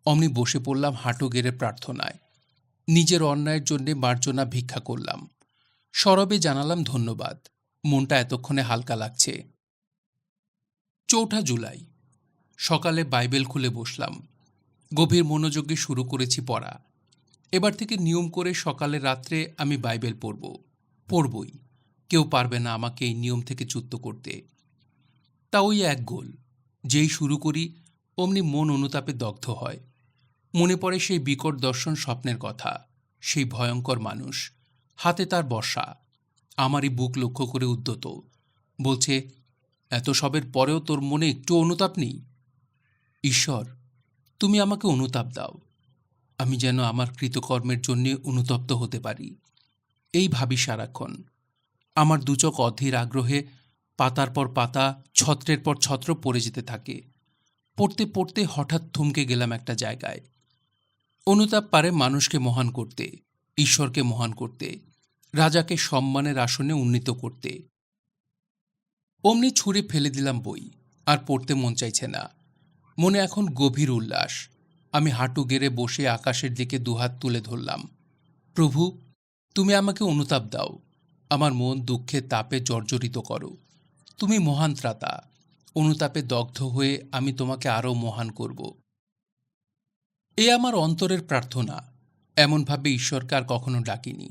অমনি বসে পড়লাম হাঁটু গেড়ে প্রার্থনায়। নিজের অন্যায়ের জন্যে মার্জনা ভিক্ষা করলাম। সরবে জানালাম ধন্যবাদ। মনটা এতক্ষণে হালকা লাগছে। ৪ঠা জুলাই সকালে বাইবেল খুলে বসলাম। গভীর মনোযোগে শুরু করেছি পড়া। এবার থেকে নিয়ম করে সকালে রাত্রে আমি বাইবেল পড়বই। কেউ পারবে না আমাকে এই নিয়ম থেকে চ্যুত করতে। তা ওই এক গোল, যেই শুরু করি অমনি মন অনুতাপে দগ্ধ হয়। মনে পড়ে সেই বিকট দর্শন স্বপ্নের কথা। সেই ভয়ঙ্কর মানুষ, হাতে তার বর্শা। আমারই বুক লক্ষ্য করে উদ্যত। বলছে, এত সবের পরেও তোর মনে একটু অনুতাপ নেই? ঈশ্বর, তুমি আমাকে অনুতাপ দাও। আমি যেন আমার কৃতকর্মের জন্যে অনুতপ্ত হতে পারি। এই ভাবি সারাক্ষণ। আমার দুচোখ অধীর আগ্রহে পাতার পর পাতা, ছত্রের পর ছত্র পড়ে যেতে থাকে। পড়তে পড়তে হঠাৎ থমকে গেলাম একটা জায়গায়। অনুতাপ পারে মানুষকে মহান করতে, ঈশ্বরকে মহান করতে, রাজাকে সম্মানের আসনে উন্নীত করতে। অমনি ছুঁড়ে ফেলে দিলাম বই। আর পড়তে মন চাইছে না। মনে এখন গভীর উল্লাস। আমি হাঁটু গেড়ে বসে আকাশের দিকে দুহাত তুলে ধরলাম। প্রভু, তুমি আমাকে অনুতাপ দাও। আমার মন দুঃখের তাপে জর্জরিত করো। তুমি মহান ত্রাতা। অনুতাপে দগ্ধ হয়ে আমি তোমাকে আরও মহান করব। এ আমার অন্তরের প্রার্থনা। এমনভাবে ঈশ্বরকে আর কখনো ডাকিনি।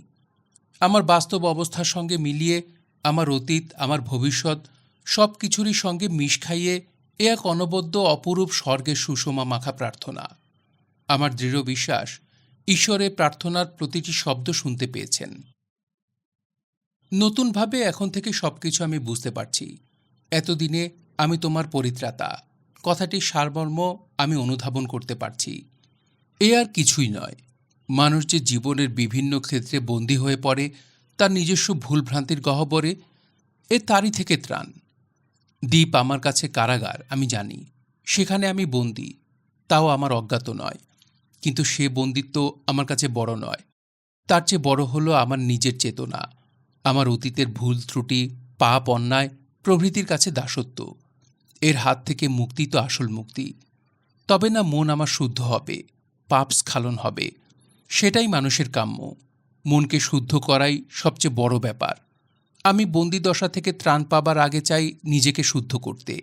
আমার বাস্তব অবস্থার সঙ্গে মিলিয়ে আমার অতীত, আমার ভবিষ্যৎ সব কিছুরই সঙ্গে মিশ খাইয়ে এ এক অনবদ্য অপরূপ স্বর্গের সুষমা মাখা প্রার্থনা। আমার দৃঢ় বিশ্বাস ঈশ্বরের প্রার্থনার প্রতিটি শব্দ শুনতে পেয়েছেন। নতুনভাবে এখন থেকে সবকিছু আমি বুঝতে পারছি। এতদিনে আমি তোমার পরিত্রাতা কথাটির সারমর্ম আমি অনুধাবন করতে পারছি। এ আর কিছুই নয়। মানুষ যে জীবনের বিভিন্ন ক্ষেত্রে বন্দী হয়ে পড়ে তার নিজস্ব ভুলভ্রান্তির গহ্বরে, এ তারই থেকে ত্রাণ। দ্বীপ আমার কাছে কারাগার, আমি জানি। সেখানে আমি বন্দী, তাও আমার অজ্ঞাত নয়। কিন্তু সে বন্দিত্ব আমার কাছে বড় নয়। তার চেয়ে বড় হলো আমার নিজের চেতনা, আমার অতীতের ভুল ত্রুটি, পাপ, অন্যায় প্রভৃতির কাছে দাসত্ব। এর হাত থেকে মুক্তি তো আসল মুক্তি। তবে না মন আমার শুদ্ধ হবে, পাপ স্খলন হবে। সেটাই মানুষের কাম্য। মনকে শুদ্ধ করাই সবচেয়ে বড় ব্যাপার। আমি বন্দিদশা থেকে ত্রাণ পাবার আগে চাই নিজেকে শুদ্ধ করতে।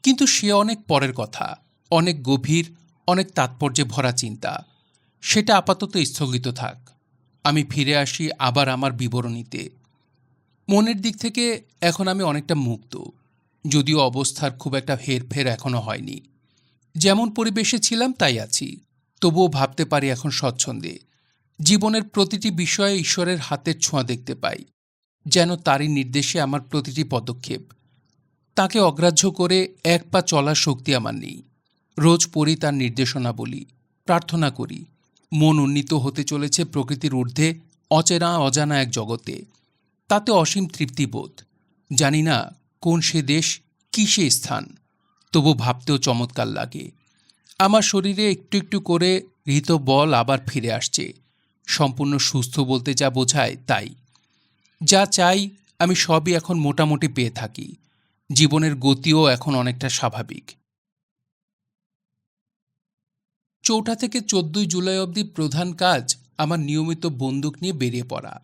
কিন্তু সে অনেক পরের কথা, অনেক গভীর, অনেক তাৎপর্যে ভরা চিন্তা। সেটা আপাতত স্থগিত থাক। আমি ফিরে আসি আবার আমার বিবরণীতে। মনের দিক থেকে এখন আমি অনেকটা মুক্ত, যদিও অবস্থার খুব একটা হেরফের এখনো হয়নি। যেমন পরিবেশে ছিলাম তাই আছি, তবুও ভাবতে পারি এখন স্বচ্ছন্দে। জীবনের প্রতিটি বিষয়ে ঈশ্বরের হাতের ছোঁয়া দেখতে পাই, যেন তারই নির্দেশে আমার প্রতিটি পদক্ষেপ। তাকে অগ্রাহ্য করে এক পা চলার শক্তি আমার নেই। রোজ পড়ি তার নির্দেশনা, বলি, প্রার্থনা করি। মন উন্নীত হতে চলেছে প্রকৃতির ঊর্ধ্বে, অচেনা অজানা এক জগতে। তাতে অসীম তৃপ্তিবোধ। জানি না কোন সে দেশ, কী সে স্থান, তবু ভাবতেও চমৎকার লাগে। আমার শরীরে একটু একটু করে হৃত বল আবার ফিরে আসছে। সম্পূর্ণ সুস্থ বলতে যা বোঝায় তাই। যা চাই আমি সবই এখন মোটামুটি পেয়ে থাকি। জীবনের গতিও এখন অনেকটা স্বাভাবিক। ৪ থেকে ১৪ জুলাই অবধি প্রধান কাজ আমার নিয়মিত বন্দুক নিয়ে বেরিয়ে পড়া।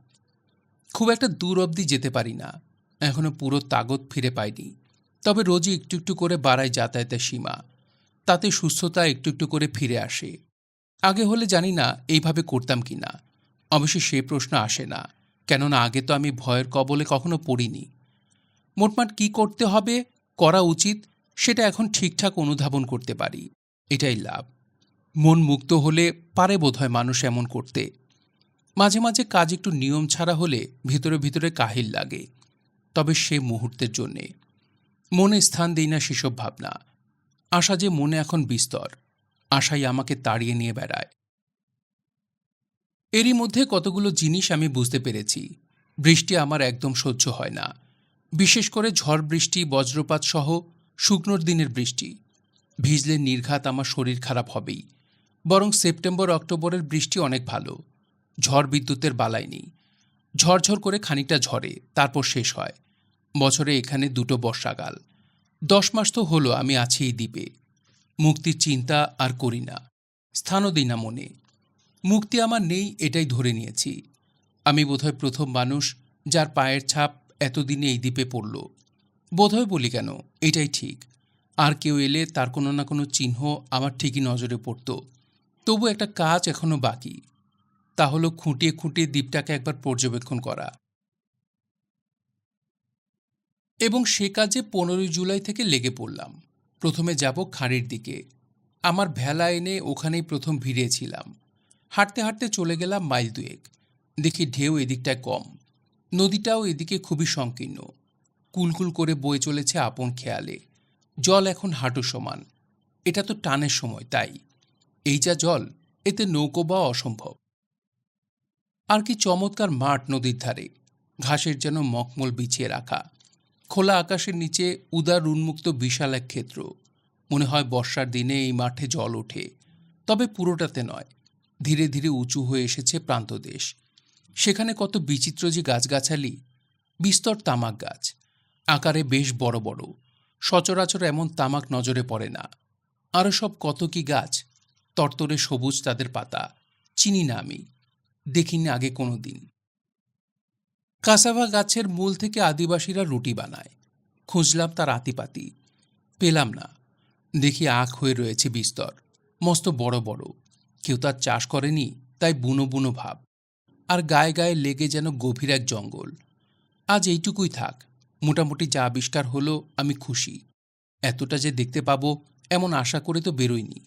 খুব একটা দূর অবধি যেতে পারি না, এখনো পুরো তাগদ ফিরে পাইনি। তবে রোজই একটু একটু করে বাড়ায় যাতায়াতের সীমা। তাতে সুস্থতা একটু একটু করে ফিরে আসে। আগে হলে জানি না এইভাবে করতাম কি না। অবশ্য সে প্রশ্ন আসে না, কেননা আগে তো আমি ভয়ের কবলে কখনো পড়িনি। মোটমাট কী করতে হবে, করা উচিত, সেটা এখন ঠিকঠাক অনুধাবন করতে পারি। এটাই লাভ। মন মুক্ত হলে পারে বোধহয় মানুষ এমন করতে। মাঝে মাঝে কাজ একটু নিয়ম ছাড়া হলে ভিতরে ভিতরে কাহিল লাগে, তবে সে মুহূর্তের জন্যে। মনে স্থান দিই না সেসব ভাবনা। আশা যে মনে এখন বিস্তর, আশাই আমাকে তাড়িয়ে নিয়ে বেড়ায়। এরই মধ্যে কতগুলো জিনিস আমি বুঝতে পেরেছি। বৃষ্টি আমার একদম সহ্য হয় না, বিশেষ করে ঝড় বৃষ্টি, বজ্রপাত সহ শুকনোর দিনের বৃষ্টি। ভিজলে নির্ঘাত আমার শরীর খারাপ হবেই। বরং সেপ্টেম্বর অক্টোবরের বৃষ্টি অনেক ভালো। ঝড় বিদ্যুতের বালাই নেই। ঝরঝর করে খানিকটা ঝরে, তারপর শেষ হয়। বছরে এখানে 2টো বর্ষাকাল। 10 মাস তো হলো আমি আছি এই দ্বীপে। মুক্তির চিন্তা আর করি না, স্থানও দিই না মনে। মুক্তি আমার নেই এটাই ধরে নিয়েছি। আমি বোধহয় প্রথম মানুষ যার পায়ের ছাপ এতদিনে এই দ্বীপে পড়ল। বোধহয় বলি কেন, এটাই ঠিক। আর কেউ এলে তার কোনো না কোনো চিহ্ন আমার ঠিকই নজরে পড়ত। তবু একটা কাজ এখনো বাকি, তা হলো খুঁটিয়ে খুঁটিয়ে দ্বীপটাকে একবার পর্যবেক্ষণ করা। এবং সে কাজে 15 জুলাই থেকে লেগে পড়লাম। প্রথমে যাব খাঁড়ির দিকে। আমার ভেলা এনে ওখানেই প্রথম ভিড়িয়েছিলাম। হাঁটতে হাঁটতে চলে গেলাম মাইল 2। দেখি ঢেউ এদিকটায় কম, নদীটাও এদিকে খুবই সংকীর্ণ। কুলকুল করে বয়ে চলেছে আপন খেয়ালে। জল এখন হাঁটু সমান। এটা তো টানের সময়, তাই এই যা জল, এতে নৌকো বা অসম্ভব। আর কি চমৎকার মাঠ নদীর ধারে, ঘাসের যেন মখমল বিছিয়ে রাখা। খোলা আকাশের নিচে উদার উন্মুক্ত বিশাল এক ক্ষেত্র। মনে হয় বর্ষার দিনে এই মাঠে জল ওঠে, তবে পুরোটাতে নয়। ধীরে ধীরে উঁচু হয়ে এসেছে প্রান্তদেশ। সেখানে কত বিচিত্র যে গাছগাছালি, বিস্তর তামাক গাছ। আকারে বেশ বড় বড়, সচরাচর এমন তামাক নজরে পড়ে না। আরও সব কত কি গাছ, তরতরে সবুজ তাদের পাতা, চিনি না আমি, দেখিনি আগে কোনো দিন। কাসাভা গাছের মূল থেকে আদিবাসীরা রুটি বানায়, খুঁজলাম তার আতিপাতি, পেলাম না। দেখি আখ হয়ে রয়েছে বিস্তর, মস্ত বড় বড়, কেউ তার চাষ করেনি, তাই বুনো বুনো ভাব, আর গায়ে গায়ে লেগে যেন গভীর এক জঙ্গল। আজ এইটুকুই থাক, মোটামুটি যা আবিষ্কার হলো আমি খুশি। এতটা যে দেখতে পাবো এমন আশা করে তো বেরোয়নি,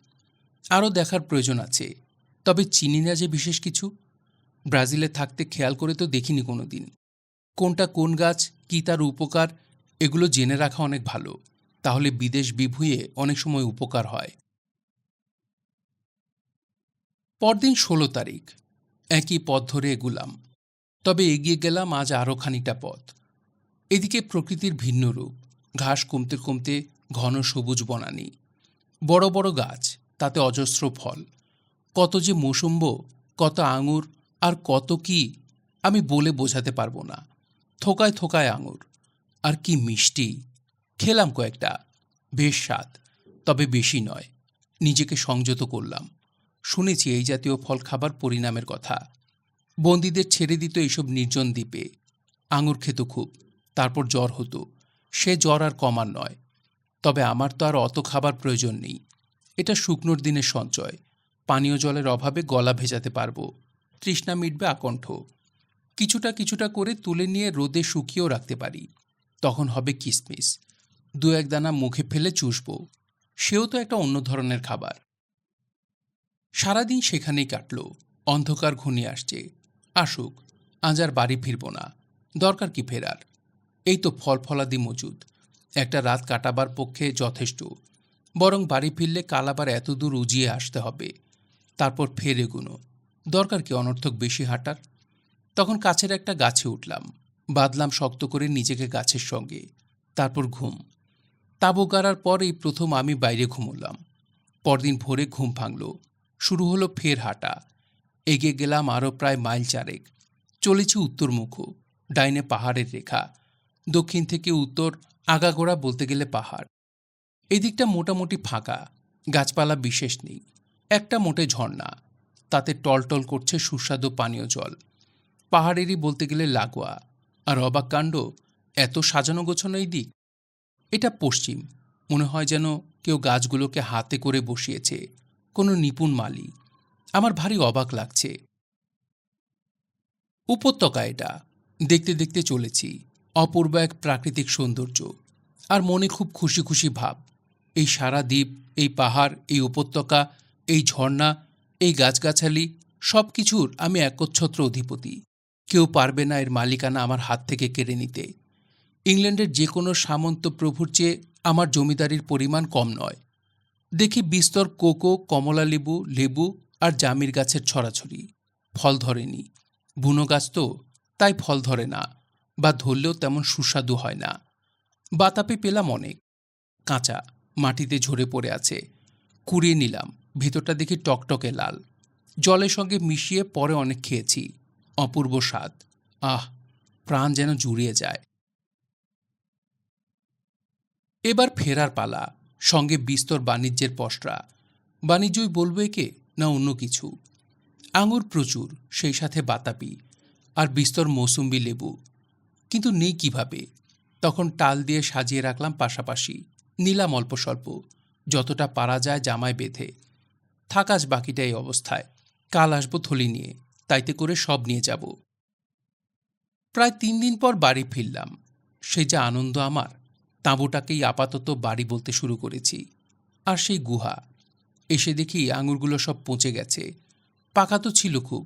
আরও দেখার প্রয়োজন আছে। তবে চিনি না যে বিশেষ কিছু, ব্রাজিলে থাকতে খেয়াল করে তো দেখিনি কোনো দিন। কোনটা কোন গাছ, কী তার উপকার, এগুলো জেনে রাখা অনেক ভালো, তাহলে বিদেশ বিভুঁইয়ে অনেক সময় উপকার হয়। পরদিন 16 তারিখ, একই পথ ধরে এগুলাম, তবে এগিয়ে গেলাম আজ আরও খানিকটা পথ। এদিকে প্রকৃতির ভিন্ন রূপ, ঘাস কমতে কমতে ঘন সবুজ বনানী, বড় বড় গাছ, তাতে অজস্র ফল, কত যে মৌসুম্ব, কত আঙুর, আর কত কি আমি বলে বোঝাতে পারবো না। থোকায় থোকায় আঙুর, আর কি মিষ্টি! খেলাম কয়েকটা, বেশ স্বাদ, তবে বেশি নয়। নিজেকে সংযত করলাম। শুনেছি এই জাতীয় ফল খাবার পরিণামের কথা। বন্দীদের ছেড়ে দিত এইসব নির্জন দ্বীপে, আঙুর খেত খুব, তারপর জ্বর হতো, সে জ্বর আর কমার নয়। তবে আমার তো আর অত খাবার প্রয়োজন নেই, এটা শুকনোর দিনের সঞ্চয়, পানীয় জলের অভাবে গলা ভেজাতে পারবো, তৃষ্ণা মিটবে আকণ্ঠ। কিছুটা কিছুটা করে তুলে নিয়ে রোদে শুকিয়েও রাখতে পারি, তখন হবে কিসমিস, দু এক দানা মুখে ফেলে চুষব, সেও তো একটা অন্য ধরনের খাবার। সারাদিন সেখানেই কাটল, অন্ধকার ঘনিয়ে আসছে, আসুক, আজ আর বাড়ি ফিরব না, দরকার কি ফেরার, এই তো ফল ফলাদি মজুদ, একটা রাত কাটাবার পক্ষে যথেষ্ট। বরং বাড়ি ফিরলে কাল আবার এত দূর উজিয়ে আসতে হবে, তারপর ফের এগুনো, দরকার কি অনর্থক বেশি হাঁটার। তখন কাছের একটা গাছে উঠলাম, বাঁধলাম শক্ত করে নিজেকে গাছের সঙ্গে, তারপর ঘুম। তাঁবু গাড়ার পর এই প্রথম আমি বাইরে ঘুমোলাম। পরদিন ভোরে ঘুম ভাঙল, শুরু হলো ফের হাঁটা। এগিয়ে গেলাম আরও প্রায় মাইল চারেক, চলেছি উত্তরমুখ, ডাইনে পাহাড়ের রেখা, দক্ষিণ থেকে উত্তর আগাগোড়া বলতে গেলে পাহাড়। এই দিকটা মোটামুটি ফাঁকা, গাছপালা বিশেষ নেই, একটা মোটে ঝর্ণা, তাতে টলটল করছে সুস্বাদু পানীয় জল, পাহাড়েরই বলতে গেলে লাগোয়া। আর অবাক কাণ্ড, এত সাজানো গোছানো এই দিক। এটা পশ্চিম, মনে হয় যেন কেউ গাছগুলোকে হাতে করে বসিয়েছে, কোনো নিপুণ মালি। আমার ভারী অবাক লাগছে। উপত্যকা এটা, দেখতে দেখতে চলেছি, অপূর্ব এক প্রাকৃতিক সৌন্দর্য, আর মনে খুব খুশি খুশি ভাব। এই সারা দ্বীপ, এই পাহাড়, এই উপত্যকা, এই ঝর্ণা, এই গাছগাছালি, সব কিছুর আমি একচ্ছত্র অধিপতি। কেউ পারবে না এর মালিকানা আমার হাত থেকে কেড়ে নিতে। ইংল্যান্ডের যে কোনো সামন্ত প্রভুর চেয়ে আমার জমিদারির পরিমাণ কম নয়। দেখি বিস্তর কোকো, কমলা লেবু, লেবু আর জামির গাছের ছড়াছড়ি, ফল ধরেনি। বুনো গাছ তো, তাই ফল ধরে না, বা ধরলেও তেমন সুস্বাদু হয় না। বাতাপি পেলাম অনেক, কাঁচা, মাটিতে ঝরে পড়ে আছে, কুড়িয়ে নিলাম, ভেতরটা দেখি টকটকে লাল, জলের সঙ্গে মিশিয়ে পরে অনেক খেয়েছি, অপূর্ব স্বাদ। আহ, প্রাণ যেন জুড়িয়ে যায়। এবার ফেরার পালা, সঙ্গে বিস্তর বাণিজ্যের পসরা। বাণিজ্যই বলবে কে, না অন্য কিছু। আঙুর প্রচুর, সেই সাথে বাতাবি, আর বিস্তর মৌসুম্বি লেবু, কিন্তু নেই কিভাবে। তখন টাল দিয়ে সাজিয়ে রাখলাম পাশাপাশি, নিলাম অল্প স্বল্প, যতটা পারা যায় জামায় বেঁধে। থাক আজ বাকিটা এই অবস্থায়, কাল আসবো থলি নিয়ে, তাইতে করে সব নিয়ে যাব। প্রায় 3 দিন পর বাড়ি ফিরলাম। সে যা আনন্দ আমার, তাঁবুটাকেই আপাতত বাড়ি বলতে শুরু করেছি। আর সেই গুহা, এসে দেখি আঙুরগুলো সব পচে গেছে, পাকা তো ছিল খুব,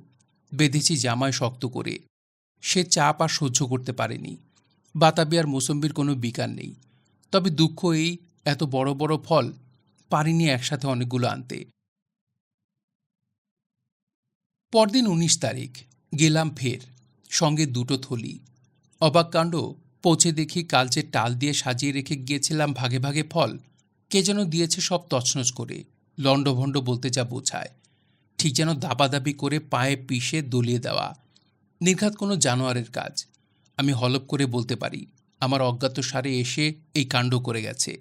বেঁধেছি জামায় শক্ত করে। সে চাপ আর সহ্য করতে পারেনি। বাতাবি আর মৌসম্বির কোনো বিকার নেই, তবে দুঃখ এই, এত বড় বড় ফল পারিনি একসাথে অনেকগুলো আনতে। পরদিন 19 তারিখ, গেলাম ফের, সঙ্গে 2টো থলি। অবাক কাণ্ড, পৌঁছে দেখি কাল যে টাল দিয়ে সাজিয়ে রেখে গিয়েছিলাম ভাগে ভাগে ফল, কে যেন দিয়েছে সব তছনছ করে, লণ্ডভণ্ড বলতে যা বোঝায়, ঠিক যেন দাবাদাবি করে পায়ে পিষে দলিয়ে দেওয়া। নির্ঘাত কোনো জানোয়ারের কাজ, আমি হলপ করে বলতে পারি। আমার অজ্ঞাত সারে এসে এই কাণ্ড করে গেছে।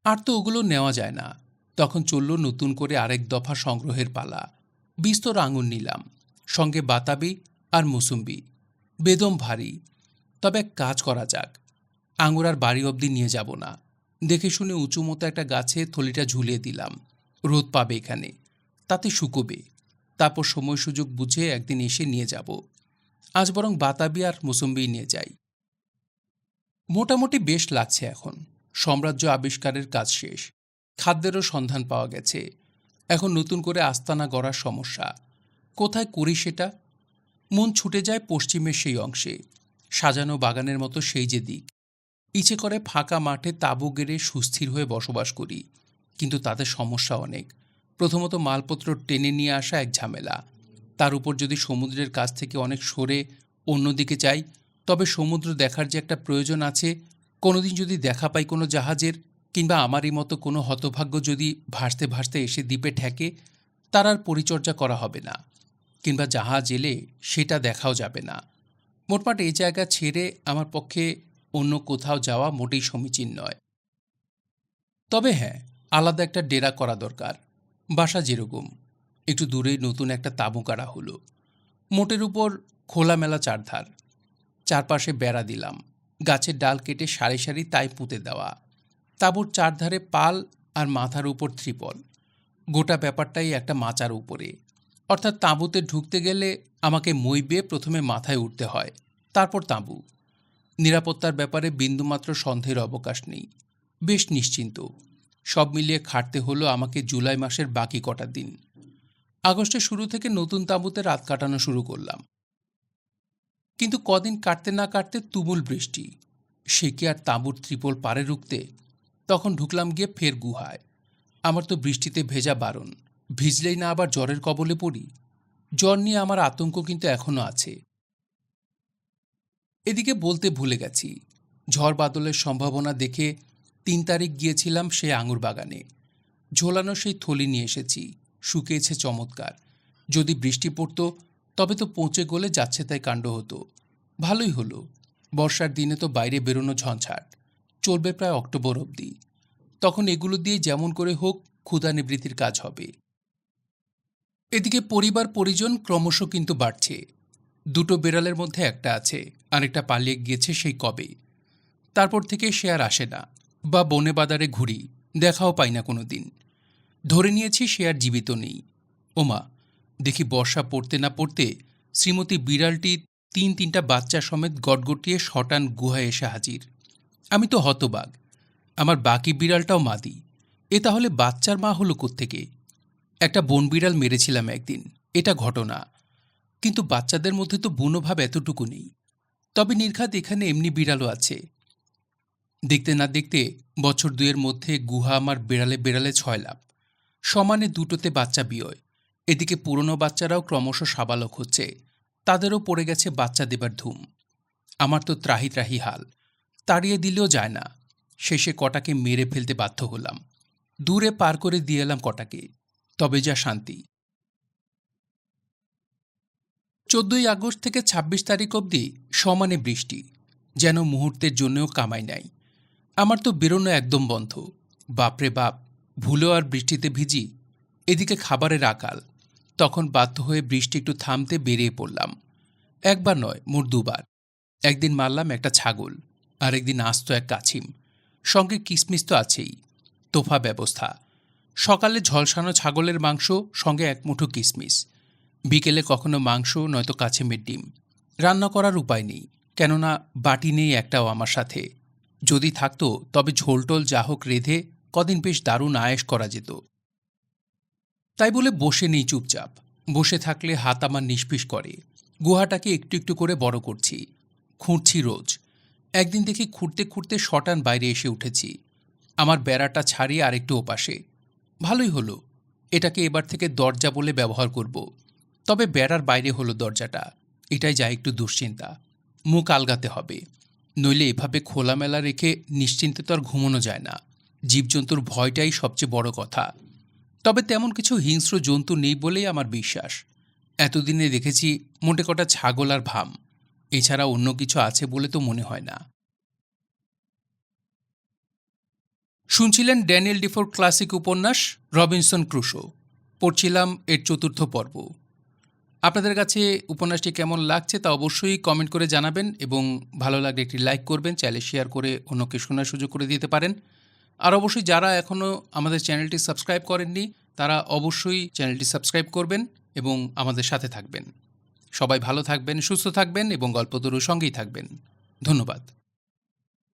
আর তো ওগুলো নেওয়া যায় না। তখন চলল নতুন করে আরেক দফা সংগ্রহের পালা। বিস্তর আঙুর নিলাম, সঙ্গে বাতাবি আর মুসুম্বি। বেদম ভারী। তবে এক কাজ করা যাক, আঙুর আর বাড়ি অবধি নিয়ে যাব না। দেখে শুনে উঁচু মতো একটা গাছে থলিটা ঝুলিয়ে দিলাম। রোদ পাবে এখানে, তাতে শুকোবে। তারপর সময় সুযোগ বুঝে একদিন এসে নিয়ে যাব। আজ বরং বাতাবি আর মুসুম্বি নিয়ে যাই। মোটামুটি বেশ লাগছে এখন। সাম্রাজ্য আবিষ্কারের কাজ শেষ, খাদ্যেরও সন্ধান পাওয়া গেছে। এখন নতুন করে আস্তানা গড়ার সমস্যা। কোথায় করি সেটা? মন ছুটে যায় পশ্চিমের সেই অংশে, সাজানো বাগানের মতো সেই যে দিক। ইচ্ছে করে ফাঁকা মাঠে তাঁবু গেড়ে সুস্থির হয়ে বসবাস করি, কিন্তু তাতে সমস্যা অনেক। প্রথমত মালপত্র টেনে নিয়ে আসা এক ঝামেলা। তার উপর যদি সমুদ্রের কাছ থেকে অনেক সরে অন্যদিকে যাই, তবে সমুদ্র দেখার যে একটা প্রয়োজন আছে, কোনোদিন যদি দেখা পাই কোনো জাহাজের, কিংবা আমারই মতো কোনো হতভাগ্য যদি ভাসতে ভাসতে এসে দ্বীপে ঠেকে, তার আর পরিচর্যা করা হবে না, কিংবা জাহাজ এলে সেটা দেখাও যাবে না। মোটমাট এই জায়গা ছেড়ে আমার পক্ষে অন্য কোথাও যাওয়া মোটেই সমীচীন নয়। তবে হ্যাঁ, আলাদা একটা ডেরা করা দরকার। বাসা যেরকম, একটু দূরেই নতুন একটা তাঁবু গাড়া হলো। মোটের উপর খোলামেলা চারধার, চারপাশে বেড়া দিলাম। গাছের ডাল কেটে সারি সারি তাই পুঁতে দেওয়া। তাঁবুর চারধারে পাল আর মাথার উপর ত্রিপল। গোটা ব্যাপারটাই একটা মাচার উপরে। অর্থাৎ তাঁবুতে ঢুকতে গেলে আমাকে মই বেয়ে প্রথমে মাথায় উঠতে হয়, তারপর তাঁবু। নিরাপত্তার ব্যাপারে বিন্দুমাত্র সন্দেহের অবকাশ নেই। বেশ নিশ্চিন্ত। সব মিলিয়ে খাটতে হলো আমাকে জুলাই মাসের বাকি কটা দিন। আগস্টের শুরু থেকে নতুন তাঁবুতে রাত কাটানো শুরু করলাম। কিন্তু কদিন কাটতে না কাটতে তুমুল বৃষ্টি। সে কি আর তাঁবুর ত্রিপল পারে রুখতে? তখন ঢুকলাম গিয়ে ফের গুহায়। আমার তো বৃষ্টিতে ভেজা বারণ, ভিজলেই না আবার জ্বরের কবলে পড়ি। জ্বর নিয়ে আমার আতঙ্ক কিন্তু এখনো আছে। এদিকে বলতে ভুলে গেছি, ঝড় বাদলের সম্ভাবনা দেখে ৩ তারিখ গিয়েছিলাম সেই আঙুর বাগানে। ঝোলানো সেই থলি নিয়ে এসেছি, শুকিয়েছে চমৎকার। যদি বৃষ্টি পড়ত তবে তো পচে গলে যাচ্ছে তাই কাণ্ড হতো। ভালোই হলো, বর্ষার দিনে তো বাইরে বেরোনো ঝঞ্ঝাট। চলবে প্রায় অক্টোবর অবধি। তখন এগুলো দিয়ে যেমন করে হোক ক্ষুধা নিবৃত্তির কাজ হবে। এদিকে পরিবার পরিজন ক্রমশ কিন্তু বাড়ছে। 2টো বেড়ালের মধ্যে একটা আছে, আরেকটা পালিয়ে গিয়েছে সেই কবে। তারপর থেকে সে আর আসে না, বা বনে বাদারে ঘুরি, দেখাও পাই না কোনো দিন। ধরে নিয়েছি সে আর জীবিত নেই। ওমা, দেখি বর্ষা পড়তে না পড়তে শ্রীমতী বিড়ালটি 3-3টা বাচ্চা সমেত গটগটিয়ে শটান গুহায় এসে হাজির। আমি তো হতবাক। আমার বাকি বিড়ালটাও মাদি। এ তাহলে বাচ্চার মা হলো কোত্থেকে? একটা বন বিড়াল মেরেছিলাম একদিন, এটা ঘটনা। কিন্তু বাচ্চাদের মধ্যে তো বুনোভাব এতটুকু নেই। তবে নির্ঘাত এখানে এমনি বিড়ালও আছে। দেখতে না দেখতে বছর 2-এর মধ্যে গুহা আমার বেড়ালে বেড়ালে 6 লাভ। সমানে 2টোতে বাচ্চা বিয়য়। এদিকে পুরনো বাচ্চারাও ক্রমশ সাবালক হচ্ছে, তাদেরও পড়ে গেছে বাচ্চা দেবার ধুম। আমার তো ত্রাহি ত্রাহি হাল, তাড়িয়ে দিলেও যায় না। শেষে কটাকে মেরে ফেলতে বাধ্য হলাম। দূরে পার করে দিয়ে এলাম কটাকে, তবে যা শান্তি। 14ই আগস্ট থেকে 26 তারিখ অবধি সমানে বৃষ্টি, যেন মুহূর্তের জন্যও কামাই নাই। আমার তো বেরোনো একদম বন্ধ। বাপরে বাপ, ভুলেও আর বৃষ্টিতে ভিজি। এদিকে খাবারের আকাল। তখন বাধ্য হয়ে বৃষ্টি একটু থামতে বেরিয়ে পড়লাম। একবার নয়, মোট 2বার। একদিন মারলাম একটা ছাগল, আর একদিন আস্ত এক কাছিম। সঙ্গে কিসমিস তো আছেই, তোফা ব্যবস্থা। সকালে ঝলসানো ছাগলের মাংস, সঙ্গে 1 মুঠো কিসমিস। বিকেলে কখনো মাংস, নয়তো কাছিমের ডিম। রান্না করার উপায় নেই, কেননা বাটি নেই একটাও আমার সাথে। যদি থাকতো তবে ঝোলটোল যা হোক রেঁধে কদিন বেশ দারুণ আয়েশ করা যেত। তাই বলে বসে নেই চুপচাপ। বসে থাকলে হাত আমার নিষ্পিস করে। গুহাটাকে একটু একটু করে বড় করছি, খুঁড়ছি রোজ। একদিন দেখি খুঁড়তে খুঁড়তে শটান বাইরে এসে উঠেছি, আমার বেড়াটা ছাড়িয়ে আরেকটু ওপাশে। ভালোই হলো, এটাকে এবার থেকে দরজা বলে ব্যবহার করব। তবে বেড়ার বাইরে হলো দরজাটা, এটাই যা একটু দুশ্চিন্তা। মুখ আলগাতে হবে, নইলে এভাবে খোলামেলা রেখে নিশ্চিন্তে তো আর ঘুমানো যায় না। জীবজন্তুর ভয়টাই সবচেয়ে বড় কথা। তবে তেমন কিছু হিংস্র জন্তু নেই বলেই আমার বিশ্বাস। এতদিনে দেখেছি মোটে কটা ছাগল আর ভাম। এছাড়া অন্য কিছু আছে বলে তো মনে হয় না। শুনছিলেন ড্যানিয়েল ডিফোর ক্লাসিক উপন্যাস রবিনসন ক্রুশো। পড়ছিলাম এর ৪র্থ পর্ব। আপনাদের কাছে উপন্যাসটি কেমন লাগছে তা অবশ্যই কমেন্ট করে জানাবেন, এবং ভালো লাগলে একটি লাইক করবেন, চাইলে শেয়ার করে অন্যকে শোনার সুযোগ করে দিতে পারেন। আর অবশ্যই যারা এখনও আমাদের চ্যানেলটি সাবস্ক্রাইব করেননি তারা অবশ্যই চ্যানেলটি সাবস্ক্রাইব করবেন এবং আমাদের সাথে থাকবেন। সবাই ভালো থাকবেন, সুস্থ থাকবেন এবং গল্পতরুর সঙ্গেই থাকবেন। ধন্যবাদ।